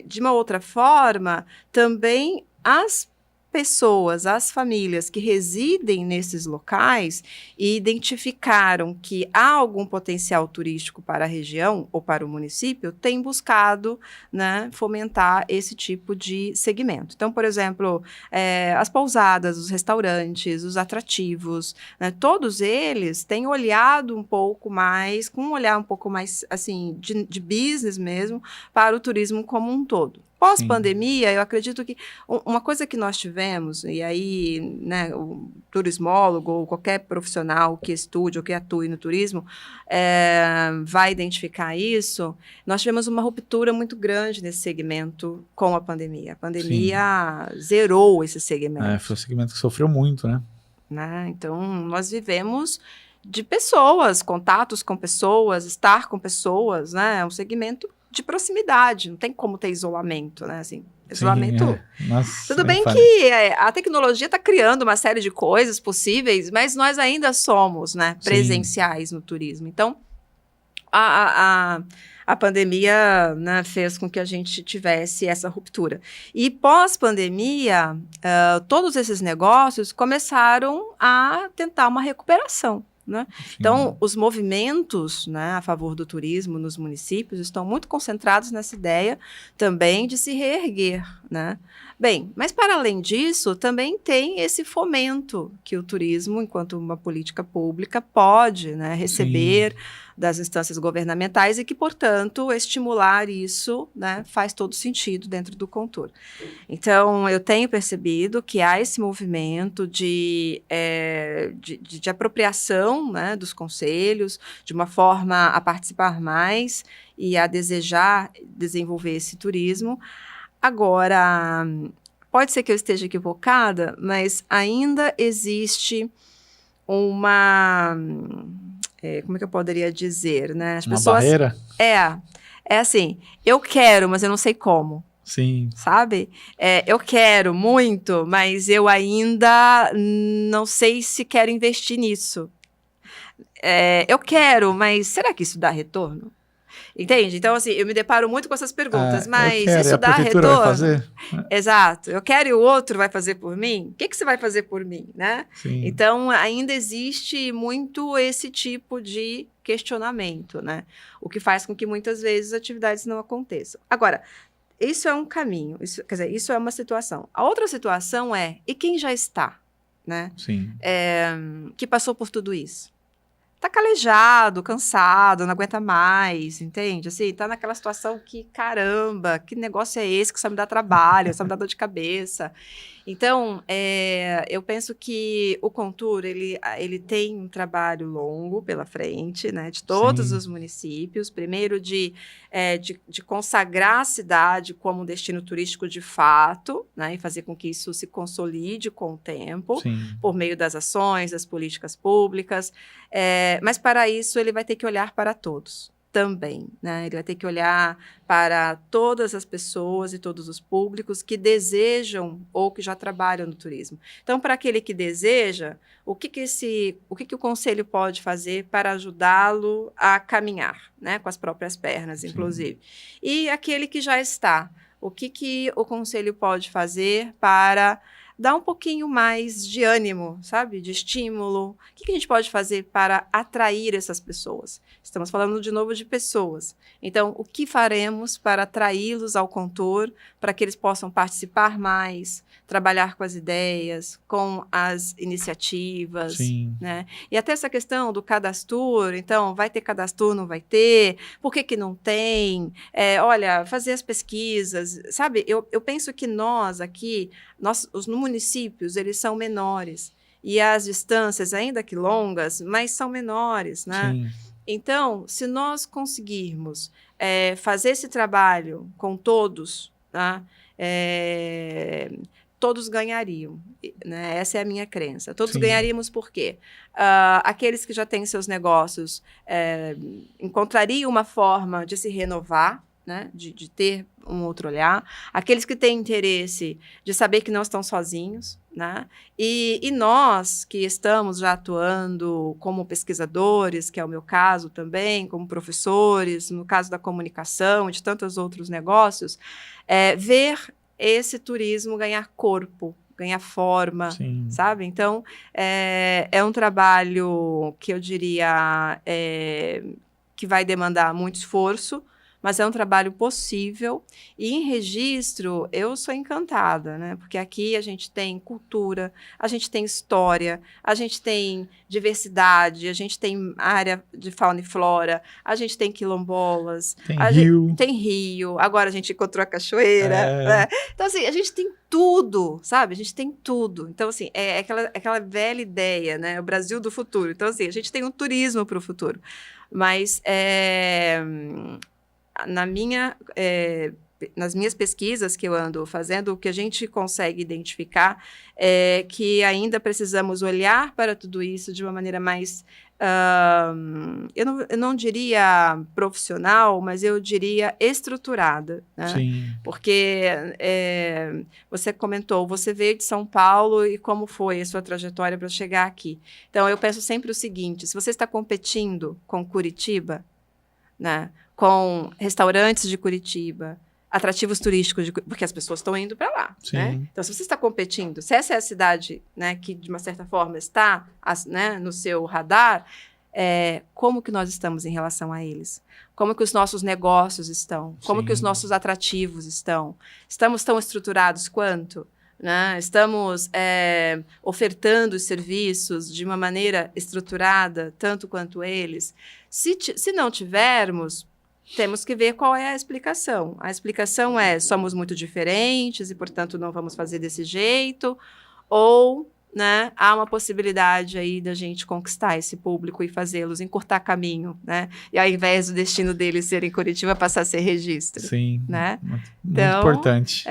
De uma outra forma, também as pessoas, as famílias que residem nesses locais e identificaram que há algum potencial turístico para a região ou para o município, têm buscado, né, fomentar esse tipo de segmento. Então, por exemplo, as pousadas, os restaurantes, os atrativos, né, todos eles têm olhado um pouco mais, com um olhar um pouco mais assim, de business mesmo, para o turismo como um todo. Pós-pandemia, eu acredito que uma coisa que nós tivemos, e aí, né, o turismólogo ou qualquer profissional que estude ou que atue no turismo vai identificar isso, nós tivemos uma ruptura muito grande nesse segmento com a pandemia. A pandemia zerou esse segmento. Foi um segmento que sofreu muito, né? Então, nós vivemos de pessoas, contatos com pessoas, estar com pessoas, né? É um segmento de proximidade, não tem como ter isolamento, né? Assim, isolamento. Sim, Nossa, tudo bem que a tecnologia está criando uma série de coisas possíveis, mas nós ainda somos, né, presenciais no turismo. Então, a pandemia, né, fez com que a gente tivesse essa ruptura. E pós-pandemia, todos esses negócios começaram a tentar uma recuperação. Né? Então, os movimentos, né, a favor do turismo nos municípios estão muito concentrados nessa ideia também de se reerguer. Né? Bem, mas para além disso, também tem esse fomento que o turismo, enquanto uma política pública, pode, né, receber das instâncias governamentais e que, portanto, estimular isso, né, faz todo sentido dentro do Contur. Então, eu tenho percebido que há esse movimento de apropriação, né, dos conselhos, de uma forma a participar mais e a desejar desenvolver esse turismo. Agora, pode ser que eu esteja equivocada, mas ainda existe uma... como é que eu poderia dizer, né? As pessoas, barreira? É assim, eu quero, mas eu não sei como. Sim. Sabe? Eu quero muito, mas eu ainda não sei se quero investir nisso. Eu quero, mas será que isso dá retorno? Entende? Então, assim, eu me deparo muito com essas perguntas, mas isso dá retorno? Vai fazer? Exato. Eu quero e o outro vai fazer por mim? O que você vai fazer por mim, né? Sim. Então, ainda existe muito esse tipo de questionamento, né? O que faz com que muitas vezes atividades não aconteçam. Agora, isso é um caminho, quer dizer, isso é uma situação. A outra situação e quem já está, né? Sim. Que passou por tudo isso? Tá calejado, cansado, não aguenta mais, entende? Assim, tá naquela situação que, caramba, que negócio é esse que só me dá trabalho, só me dá dor de cabeça. Então, eu penso que o Contur, ele tem um trabalho longo pela frente, né, de todos os municípios. Primeiro, de consagrar a cidade como um destino turístico de fato, né, e fazer com que isso se consolide com o tempo, por meio das ações, das políticas públicas. Mas, para isso, ele vai ter que olhar para todos. Também, né? Ele vai ter que olhar para todas as pessoas e todos os públicos que desejam ou que já trabalham no turismo. Então, para aquele que deseja, o que o conselho pode fazer para ajudá-lo a caminhar, né? Com as próprias pernas, inclusive. E aquele que já está, o que o conselho pode fazer para dar um pouquinho mais de ânimo, sabe? De estímulo. O que a gente pode fazer para atrair essas pessoas? Estamos falando de novo de pessoas. Então, o que faremos para atraí-los ao Contor, para que eles possam participar mais, trabalhar com as ideias, com as iniciativas, Sim. né? E até essa questão do cadastro, então, vai ter cadastro, não vai ter? Por que não tem? Olha, fazer as pesquisas, sabe? Eu penso que nós aqui, os municípios, eles são menores. E as distâncias, ainda que longas, mas são menores, né? Sim. Então, se nós conseguirmos fazer esse trabalho com todos, tá? Todos ganhariam, né? Essa é a minha crença. Todos Sim. ganharíamos por quê? Aqueles que já têm seus negócios encontrariam uma forma de se renovar, né? De ter um outro olhar. Aqueles que têm interesse de saber que não estão sozinhos, né? E nós que estamos já atuando como pesquisadores, que é o meu caso também, como professores, no caso da comunicação e de tantos outros negócios, ver esse turismo ganhar corpo, ganhar forma, Sim. sabe? Então, é um trabalho que eu diria que vai demandar muito esforço, mas é um trabalho possível. E em Registro, eu sou encantada, né? Porque aqui a gente tem cultura, a gente tem história, a gente tem diversidade, a gente tem área de fauna e flora, a gente tem quilombolas, tem rio, agora a gente encontrou a cachoeira, né? Então, assim, a gente tem tudo, sabe? A gente tem tudo. Então, assim, é aquela velha ideia, né? O Brasil do futuro. Então, assim, a gente tem um turismo para o futuro. Mas nas minhas pesquisas que eu ando fazendo, o que a gente consegue identificar é que ainda precisamos olhar para tudo isso de uma maneira mais, eu não diria profissional, mas eu diria estruturada, né? Sim. Porque você comentou, você veio de São Paulo e como foi a sua trajetória para chegar aqui? Então, eu penso sempre o seguinte, se você está competindo com Curitiba, né, com restaurantes de Curitiba, atrativos turísticos, porque as pessoas estão indo para lá. Né? Então, se você está competindo, se essa é a cidade, né, que, de uma certa forma, está né, no seu radar, como que nós estamos em relação a eles? Como que os nossos negócios estão? Como que os nossos atrativos estão? Estamos tão estruturados quanto? Né? Estamos ofertando os serviços de uma maneira estruturada, tanto quanto eles? Se não tivermos, temos que ver qual é a explicação. A explicação somos muito diferentes e, portanto, não vamos fazer desse jeito, ou, né, há uma possibilidade aí da gente conquistar esse público e fazê-los encurtar caminho, né? E ao invés do destino deles ser em Curitiba, passar a ser Registro. Sim, né? Muito importante.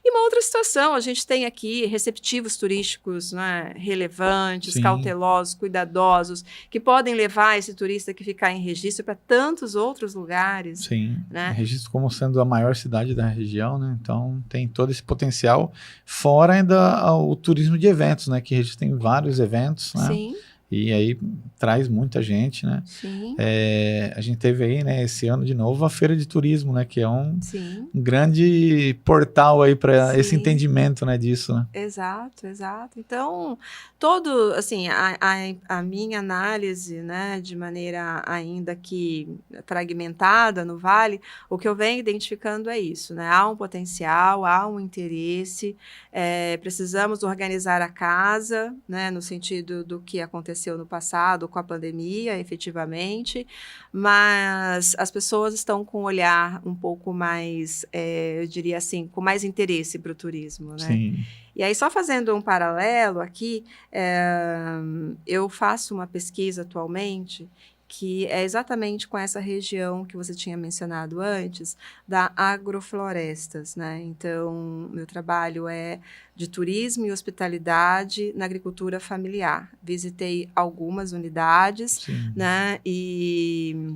E uma outra situação, a gente tem aqui receptivos turísticos, né, relevantes, cautelosos, cuidadosos, que podem levar esse turista que ficar em Registro para tantos outros lugares. Sim, né? Registro como sendo a maior cidade da região, né? Então tem todo esse potencial, fora ainda o turismo de eventos, né? Que a gente tem vários eventos, né? Sim. E aí traz muita gente, né? Sim. A gente teve aí, né, esse ano de novo, a Feira de Turismo, né? Que é um grande portal aí para esse entendimento, né, disso, né? Exato, exato. Então, assim, a minha análise, né, de maneira ainda que fragmentada no Vale, o que eu venho identificando é isso, né? Há um potencial, há um interesse, precisamos organizar a casa, né, no sentido do que aconteceu no passado com a pandemia, efetivamente, mas as pessoas estão com um olhar um pouco mais, eu diria assim, com mais interesse para o turismo, né? Sim. E aí, só fazendo um paralelo aqui, eu faço uma pesquisa atualmente que é exatamente com essa região que você tinha mencionado antes, da agroflorestas, né? Então, meu trabalho é de turismo e hospitalidade na agricultura familiar. Visitei algumas unidades, né? E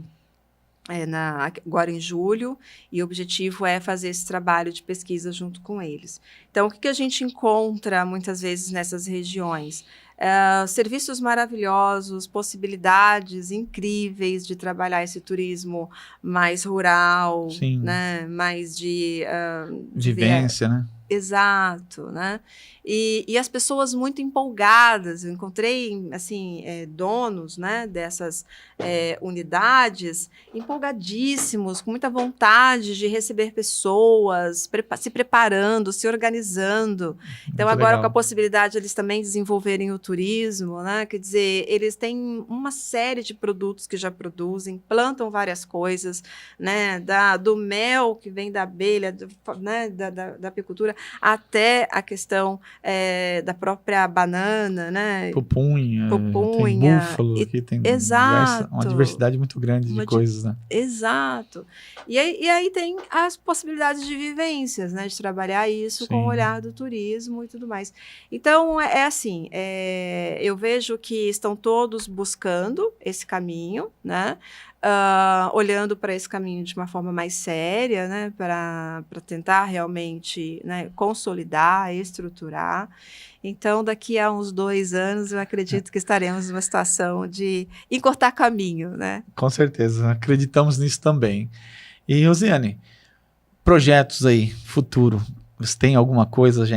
agora em julho, e o objetivo é fazer esse trabalho de pesquisa junto com eles. Então, o que a gente encontra muitas vezes nessas regiões? Serviços maravilhosos, possibilidades incríveis de trabalhar esse turismo mais rural, né? Mais de vivência, né? Exato, né? E as pessoas muito empolgadas. Eu encontrei, assim, donos, né, dessas unidades empolgadíssimos, com muita vontade de receber pessoas, se preparando, se organizando. Então, Muito agora com a legal. possibilidade de eles também desenvolverem o turismo, né? Quer dizer, eles têm uma série de produtos que já produzem, plantam várias coisas, né? Do mel que vem da abelha, né, da apicultura, até a questão da própria banana, né? Pupunha, tem Pupunha. búfalo, aqui tem uma Exato. diversidade muito grande de coisas, né? Exato. E aí tem as possibilidades de vivências, né? De trabalhar isso com o Sim. olhar do turismo e tudo mais. Então, assim, eu vejo que estão todos buscando esse caminho, né? Olhando para esse caminho de uma forma mais séria, né? Para tentar realmente, né, consolidar, estruturar. Então, daqui a uns 2 anos, eu acredito que estaremos numa situação de encurtar caminho, né? Com certeza, acreditamos nisso também. E, Rosiane, projetos aí, futuro, você tem alguma coisa já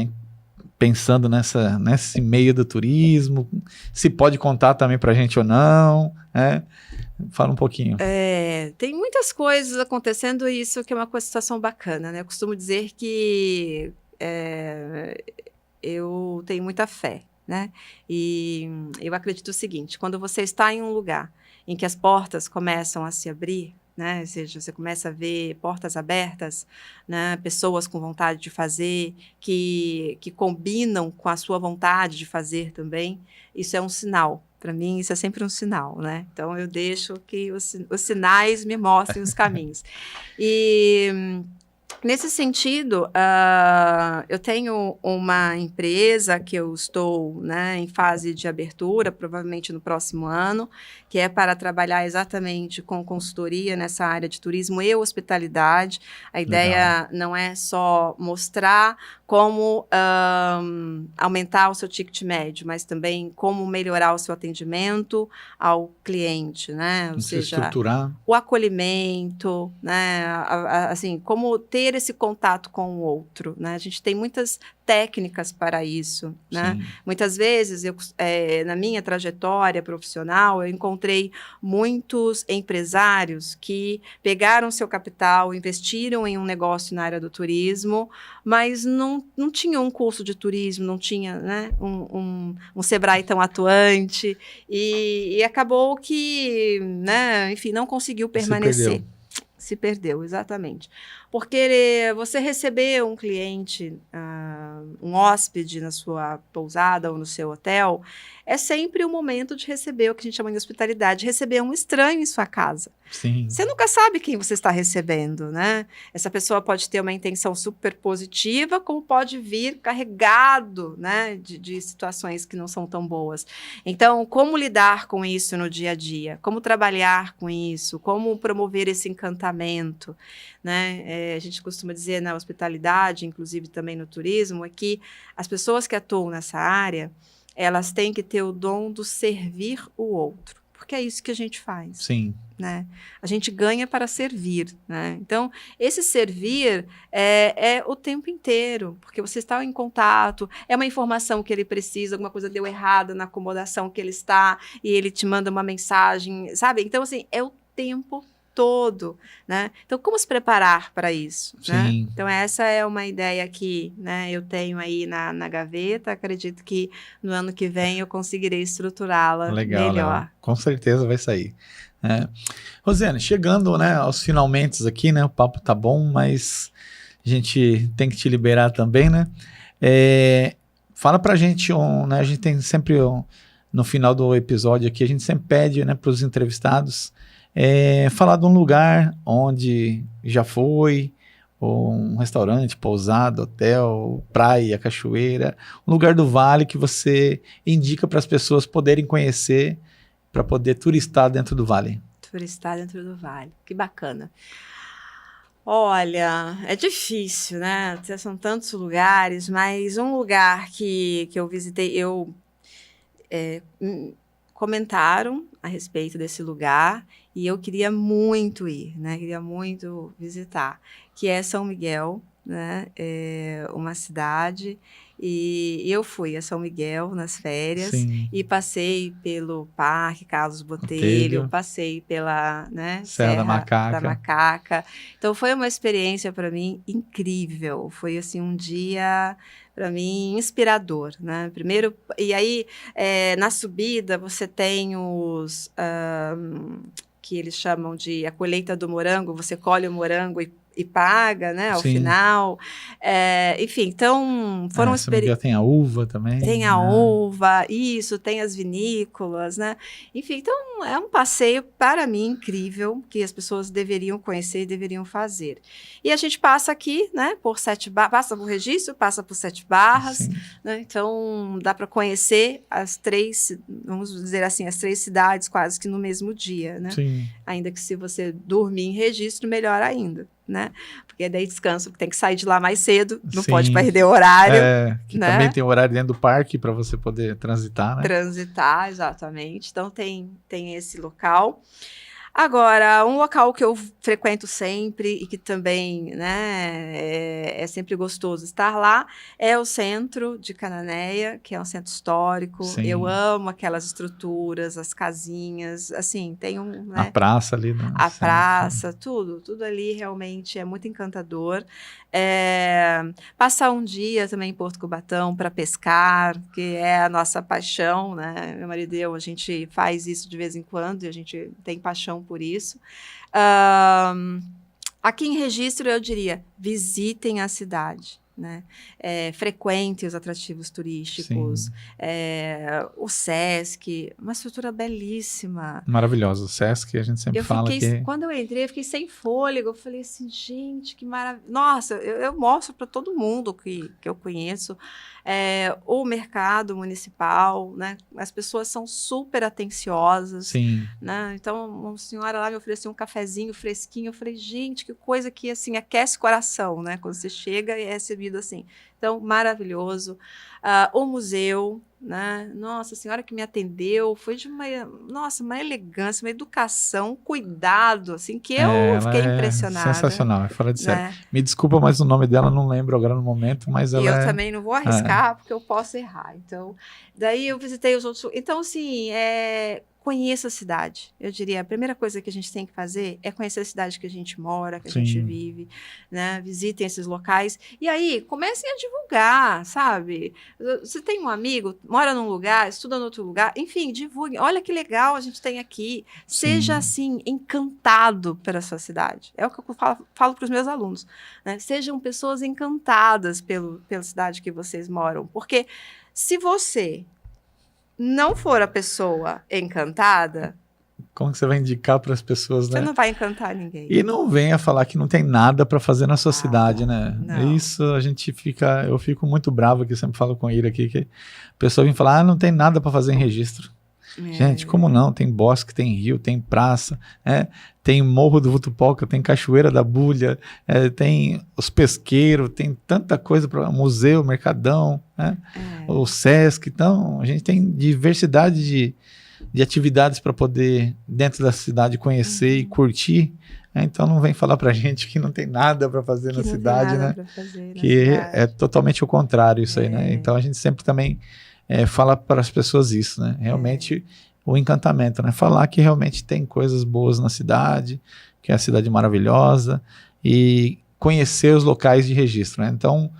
pensando nesse meio do turismo? Se pode contar também pra gente ou não, né? Fala um pouquinho. Tem muitas coisas acontecendo e isso que é uma situação bacana, né? Eu costumo dizer que eu tenho muita fé, né? E eu acredito o seguinte: quando você está em um lugar em que as portas começam a se abrir, né? Ou seja, você começa a ver portas abertas, né? Pessoas com vontade de fazer, que combinam com a sua vontade de fazer também, isso é um sinal. Para mim, isso é sempre um sinal, né? Então, eu deixo que os sinais me mostrem os caminhos. E nesse sentido, eu tenho uma empresa que eu estou, né, em fase de abertura, provavelmente no próximo ano, que é para trabalhar exatamente com consultoria nessa área de turismo e hospitalidade. A ideia não é só mostrar como aumentar o seu ticket médio, mas também como melhorar o seu atendimento ao cliente, né? Ou seja, estruturar. O acolhimento, né? Assim, como ter esse contato com o outro, né? A gente tem muitas técnicas para isso, né? Sim. Muitas vezes, na minha trajetória profissional, eu encontrei muitos empresários que pegaram seu capital, investiram em um negócio na área do turismo, mas não tinham um curso de turismo, não tinha, né, um Sebrae tão atuante, e acabou que, né, enfim, não conseguiu permanecer. Se perdeu, exatamente. Porque você receber um cliente, um hóspede na sua pousada ou no seu hotel, é sempre o momento de receber o que a gente chama de hospitalidade, receber um estranho em sua casa. Sim. Você nunca sabe quem você está recebendo, né? Essa pessoa pode ter uma intenção super positiva, como pode vir carregado, né, de situações que não são tão boas. Então, como lidar com isso no dia a dia? Como trabalhar com isso? Como promover esse encantamento? Né? A gente costuma dizer na hospitalidade, inclusive também no turismo, é que as pessoas que atuam nessa área, elas têm que ter o dom do servir o outro, porque é isso que a gente faz. Sim. Né? A gente ganha para servir, né? Então, esse servir é o tempo inteiro, porque você está em contato, é uma informação que ele precisa, alguma coisa deu errada na acomodação que ele está, e ele te manda uma mensagem, sabe? Então, assim, é o tempo todo, né? Então, como se preparar para isso? Né? Então, essa é uma ideia que, né, eu tenho aí na gaveta. Acredito que no ano que vem eu conseguirei estruturá-la melhor. Legal. Com certeza vai sair. Rosiane, chegando, né, aos finalmente aqui, né? O papo tá bom, mas a gente tem que te liberar também, né? Fala pra gente, né? A gente tem sempre no final do episódio aqui, a gente sempre pede, né, para os entrevistados falar de um lugar onde já foi, ou um restaurante, pousada, hotel, praia, cachoeira, um lugar do Vale que você indica para as pessoas poderem conhecer, para poder turistar dentro do Vale. Turistar dentro do Vale, que bacana. Olha, é difícil, né? São tantos lugares, mas um lugar que eu visitei, comentaram a respeito desse lugar e eu queria muito ir, né? Queria muito visitar, que é São Miguel, né? Uma cidade. E eu fui a São Miguel nas férias. Sim. E passei pelo Parque Carlos Botelho, passei pela, né, Serra da Macaca. Então foi uma experiência para mim incrível. Foi assim um dia para mim inspirador, né? Primeiro, e aí na subida você tem os que eles chamam de a colheita do morango. Você colhe o morango e paga, né, ao final. Enfim, então foram experiências. Tem a uva também. Tem a uva, isso, tem as vinícolas, né? Enfim, então é um passeio, para mim, incrível, que as pessoas deveriam conhecer e deveriam fazer. E a gente passa aqui, né, por 7 barras, passa por Registro, passa por 7 Barras, né? Então dá para conhecer as 3, vamos dizer assim, as 3 cidades quase que no mesmo dia, né? Sim. Ainda que se você dormir em Registro, melhor ainda, né? Porque daí descanso, tem que sair de lá mais cedo, não pode perder o horário. Que né? também tem horário dentro do parque para você poder transitar, né? Transitar, exatamente. Então tem esse local. Agora, um local que eu frequento sempre e que também, né, é sempre gostoso estar lá é o centro de Cananéia, que é um centro histórico. Sim. Eu amo aquelas estruturas, as casinhas, assim, tem um... Né, a praça ali. Né? A praça, tudo ali realmente é muito encantador. Passar um dia também em Porto Cubatão para pescar, que é a nossa paixão, né? Meu marido e eu, a gente faz isso de vez em quando e a gente tem paixão por isso. Aqui em Registro, eu diria, visitem a cidade. Né? Frequente os atrativos turísticos, o Sesc, uma estrutura belíssima. Maravilhosa, o Sesc, a gente sempre fala que... Quando eu entrei, eu fiquei sem fôlego, eu falei assim, gente, que maravilha. Nossa, eu mostro para todo mundo que eu conheço, o mercado municipal, né? As pessoas são super atenciosas. Sim. Né? Então, uma senhora lá me ofereceu um cafezinho fresquinho, eu falei, gente, que coisa que, assim, aquece o coração, né? Quando você chega e é recebido assim. Então, maravilhoso. O museu, né? Nossa, a senhora que me atendeu foi de uma elegância, uma educação, cuidado, assim, que eu fiquei impressionada. Sensacional, é fora de série. Me desculpa, mas o nome dela não lembro agora no momento, mas ela eu também não vou arriscar, porque eu posso errar. Então, daí eu visitei os outros... Então, assim, conheça a cidade. Eu diria, a primeira coisa que a gente tem que fazer é conhecer a cidade que a gente mora, que a gente vive, né? Visitem esses locais. E aí, comecem a divulgar, sabe? Você tem um amigo, mora num lugar, estuda em outro lugar, enfim, divulgue. Olha que legal a gente tem aqui. Seja, assim, encantado pela sua cidade. É o que eu falo para os meus alunos. Né? Sejam pessoas encantadas pela cidade que vocês moram. Porque se você não for a pessoa encantada... Como que você vai indicar para as pessoas, né? Você não vai encantar ninguém. E não venha falar que não tem nada para fazer na sua cidade, né? Não. Isso eu fico muito bravo, que sempre falo com o Ira aqui, que a pessoa vem falar, não tem nada para fazer em Registro. Gente, como não? Tem bosque, tem rio, tem praça, tem Morro do Votupoca, tem Cachoeira da Bulha, tem os pesqueiros, tem tanta coisa para museu, mercadão, o Sesc. Então, a gente tem diversidade de atividades para poder, dentro da cidade, conhecer e curtir. Então, não vem falar para a gente que não tem nada para fazer na cidade, né? Que é totalmente o contrário isso aí, né? Então, a gente sempre também... fala para as pessoas isso, né? Realmente o encantamento, né? Falar que realmente tem coisas boas na cidade, que é a cidade maravilhosa, e conhecer os locais de Registro, né? Então,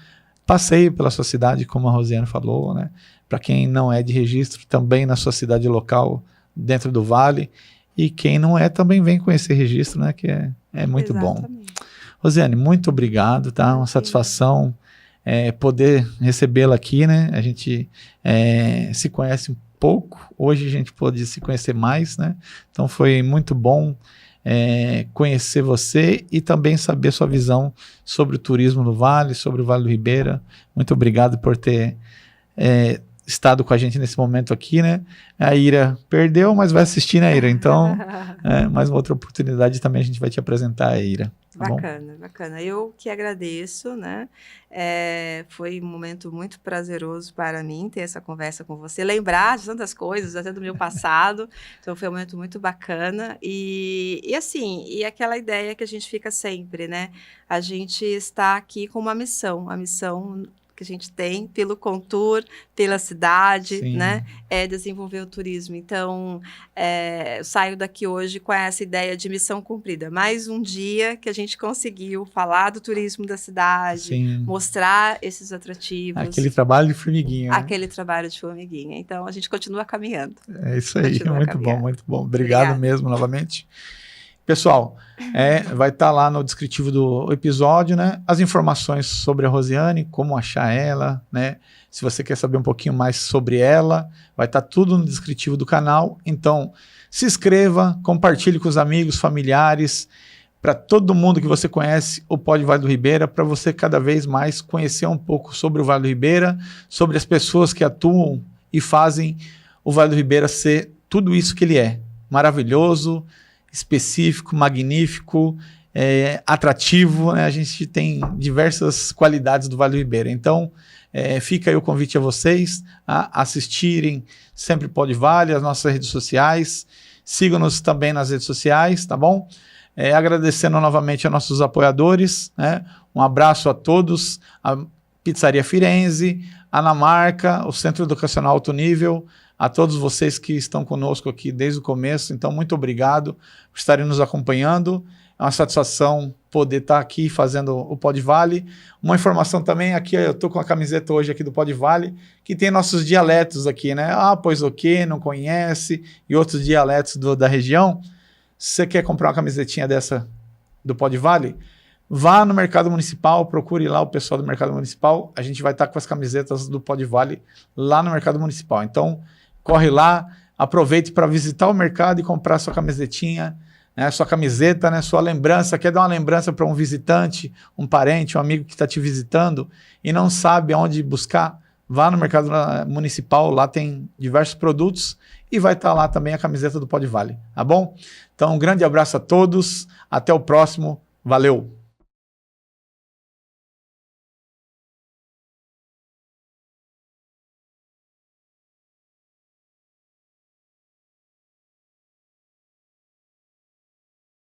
passeie pela sua cidade, como a Rosiane falou, né? Para quem não é de Registro, também na sua cidade local, dentro do Vale, e quem não é, também vem conhecer Registro, né? Que é muito bom. Rosiane, muito obrigado, tá? Uma satisfação poder recebê-la aqui, né? A gente se conhece um pouco, hoje a gente pôde se conhecer mais, né? Então foi muito bom conhecer você e também saber sua visão sobre o turismo no Vale, sobre o Vale do Ribeira. Muito obrigado por ter estado com a gente nesse momento aqui, né? A Ira perdeu, mas vai assistir, né, Ira? Então, mais uma outra oportunidade também a gente vai te apresentar, Ira. Tá bacana, bom? Bacana. Eu que agradeço, né? Foi um momento muito prazeroso para mim ter essa conversa com você, lembrar de tantas coisas, até do meu passado. Então, foi um momento muito bacana. E assim, e aquela ideia que a gente fica sempre, né? A gente está aqui com uma missão, a missão que a gente tem pelo Contour, pela cidade, Sim. né, é desenvolver o turismo. Então, eu saio daqui hoje com essa ideia de missão cumprida. Mais um dia que a gente conseguiu falar do turismo da cidade, Sim. mostrar esses atrativos. Aquele trabalho de formiguinha. Aquele trabalho de formiguinha. Então, a gente continua caminhando. É isso aí, muito bom, muito bom. Obrigado mesmo, novamente. Pessoal, vai estar lá no descritivo do episódio, né? As informações sobre a Rosiane, como achar ela, né? Se você quer saber um pouquinho mais sobre ela, vai estar tudo no descritivo do canal. Então, se inscreva, compartilhe com os amigos, familiares, para todo mundo que você conhece o Pod Vale do Ribeira, para você cada vez mais conhecer um pouco sobre o Vale do Ribeira, sobre as pessoas que atuam e fazem o Vale do Ribeira ser tudo isso que ele é. Maravilhoso, específico, magnífico, atrativo, né? A gente tem diversas qualidades do Vale do Ribeira. Então, fica aí o convite a vocês a assistirem sempre Pod Vale, as nossas redes sociais. Sigam-nos também nas redes sociais, tá bom? Agradecendo novamente a nossos apoiadores, né? Um abraço a todos, a Pizzaria Firenze, a Anamarca, o Centro Educacional Alto Nível, a todos vocês que estão conosco aqui desde o começo. Então, muito obrigado por estarem nos acompanhando. É uma satisfação poder estar aqui fazendo o Pod Vale. Uma informação também, aqui eu estou com a camiseta hoje aqui do Pod Vale, que tem nossos dialetos aqui, né? Pois o quê? Não conhece? E outros dialetos da região. Se você quer comprar uma camisetinha dessa do Pod Vale, vá no Mercado Municipal, procure lá o pessoal do Mercado Municipal. A gente vai estar com as camisetas do Pod Vale lá no Mercado Municipal. Então, corre lá, aproveite para visitar o mercado e comprar sua camisetinha, né, sua camiseta, né, sua lembrança. Quer dar uma lembrança para um visitante, um parente, um amigo que está te visitando e não sabe aonde buscar? Vá no Mercado Municipal, lá tem diversos produtos e vai estar lá também a camiseta do Pod Vale, tá bom? Então, um grande abraço a todos, até o próximo, valeu!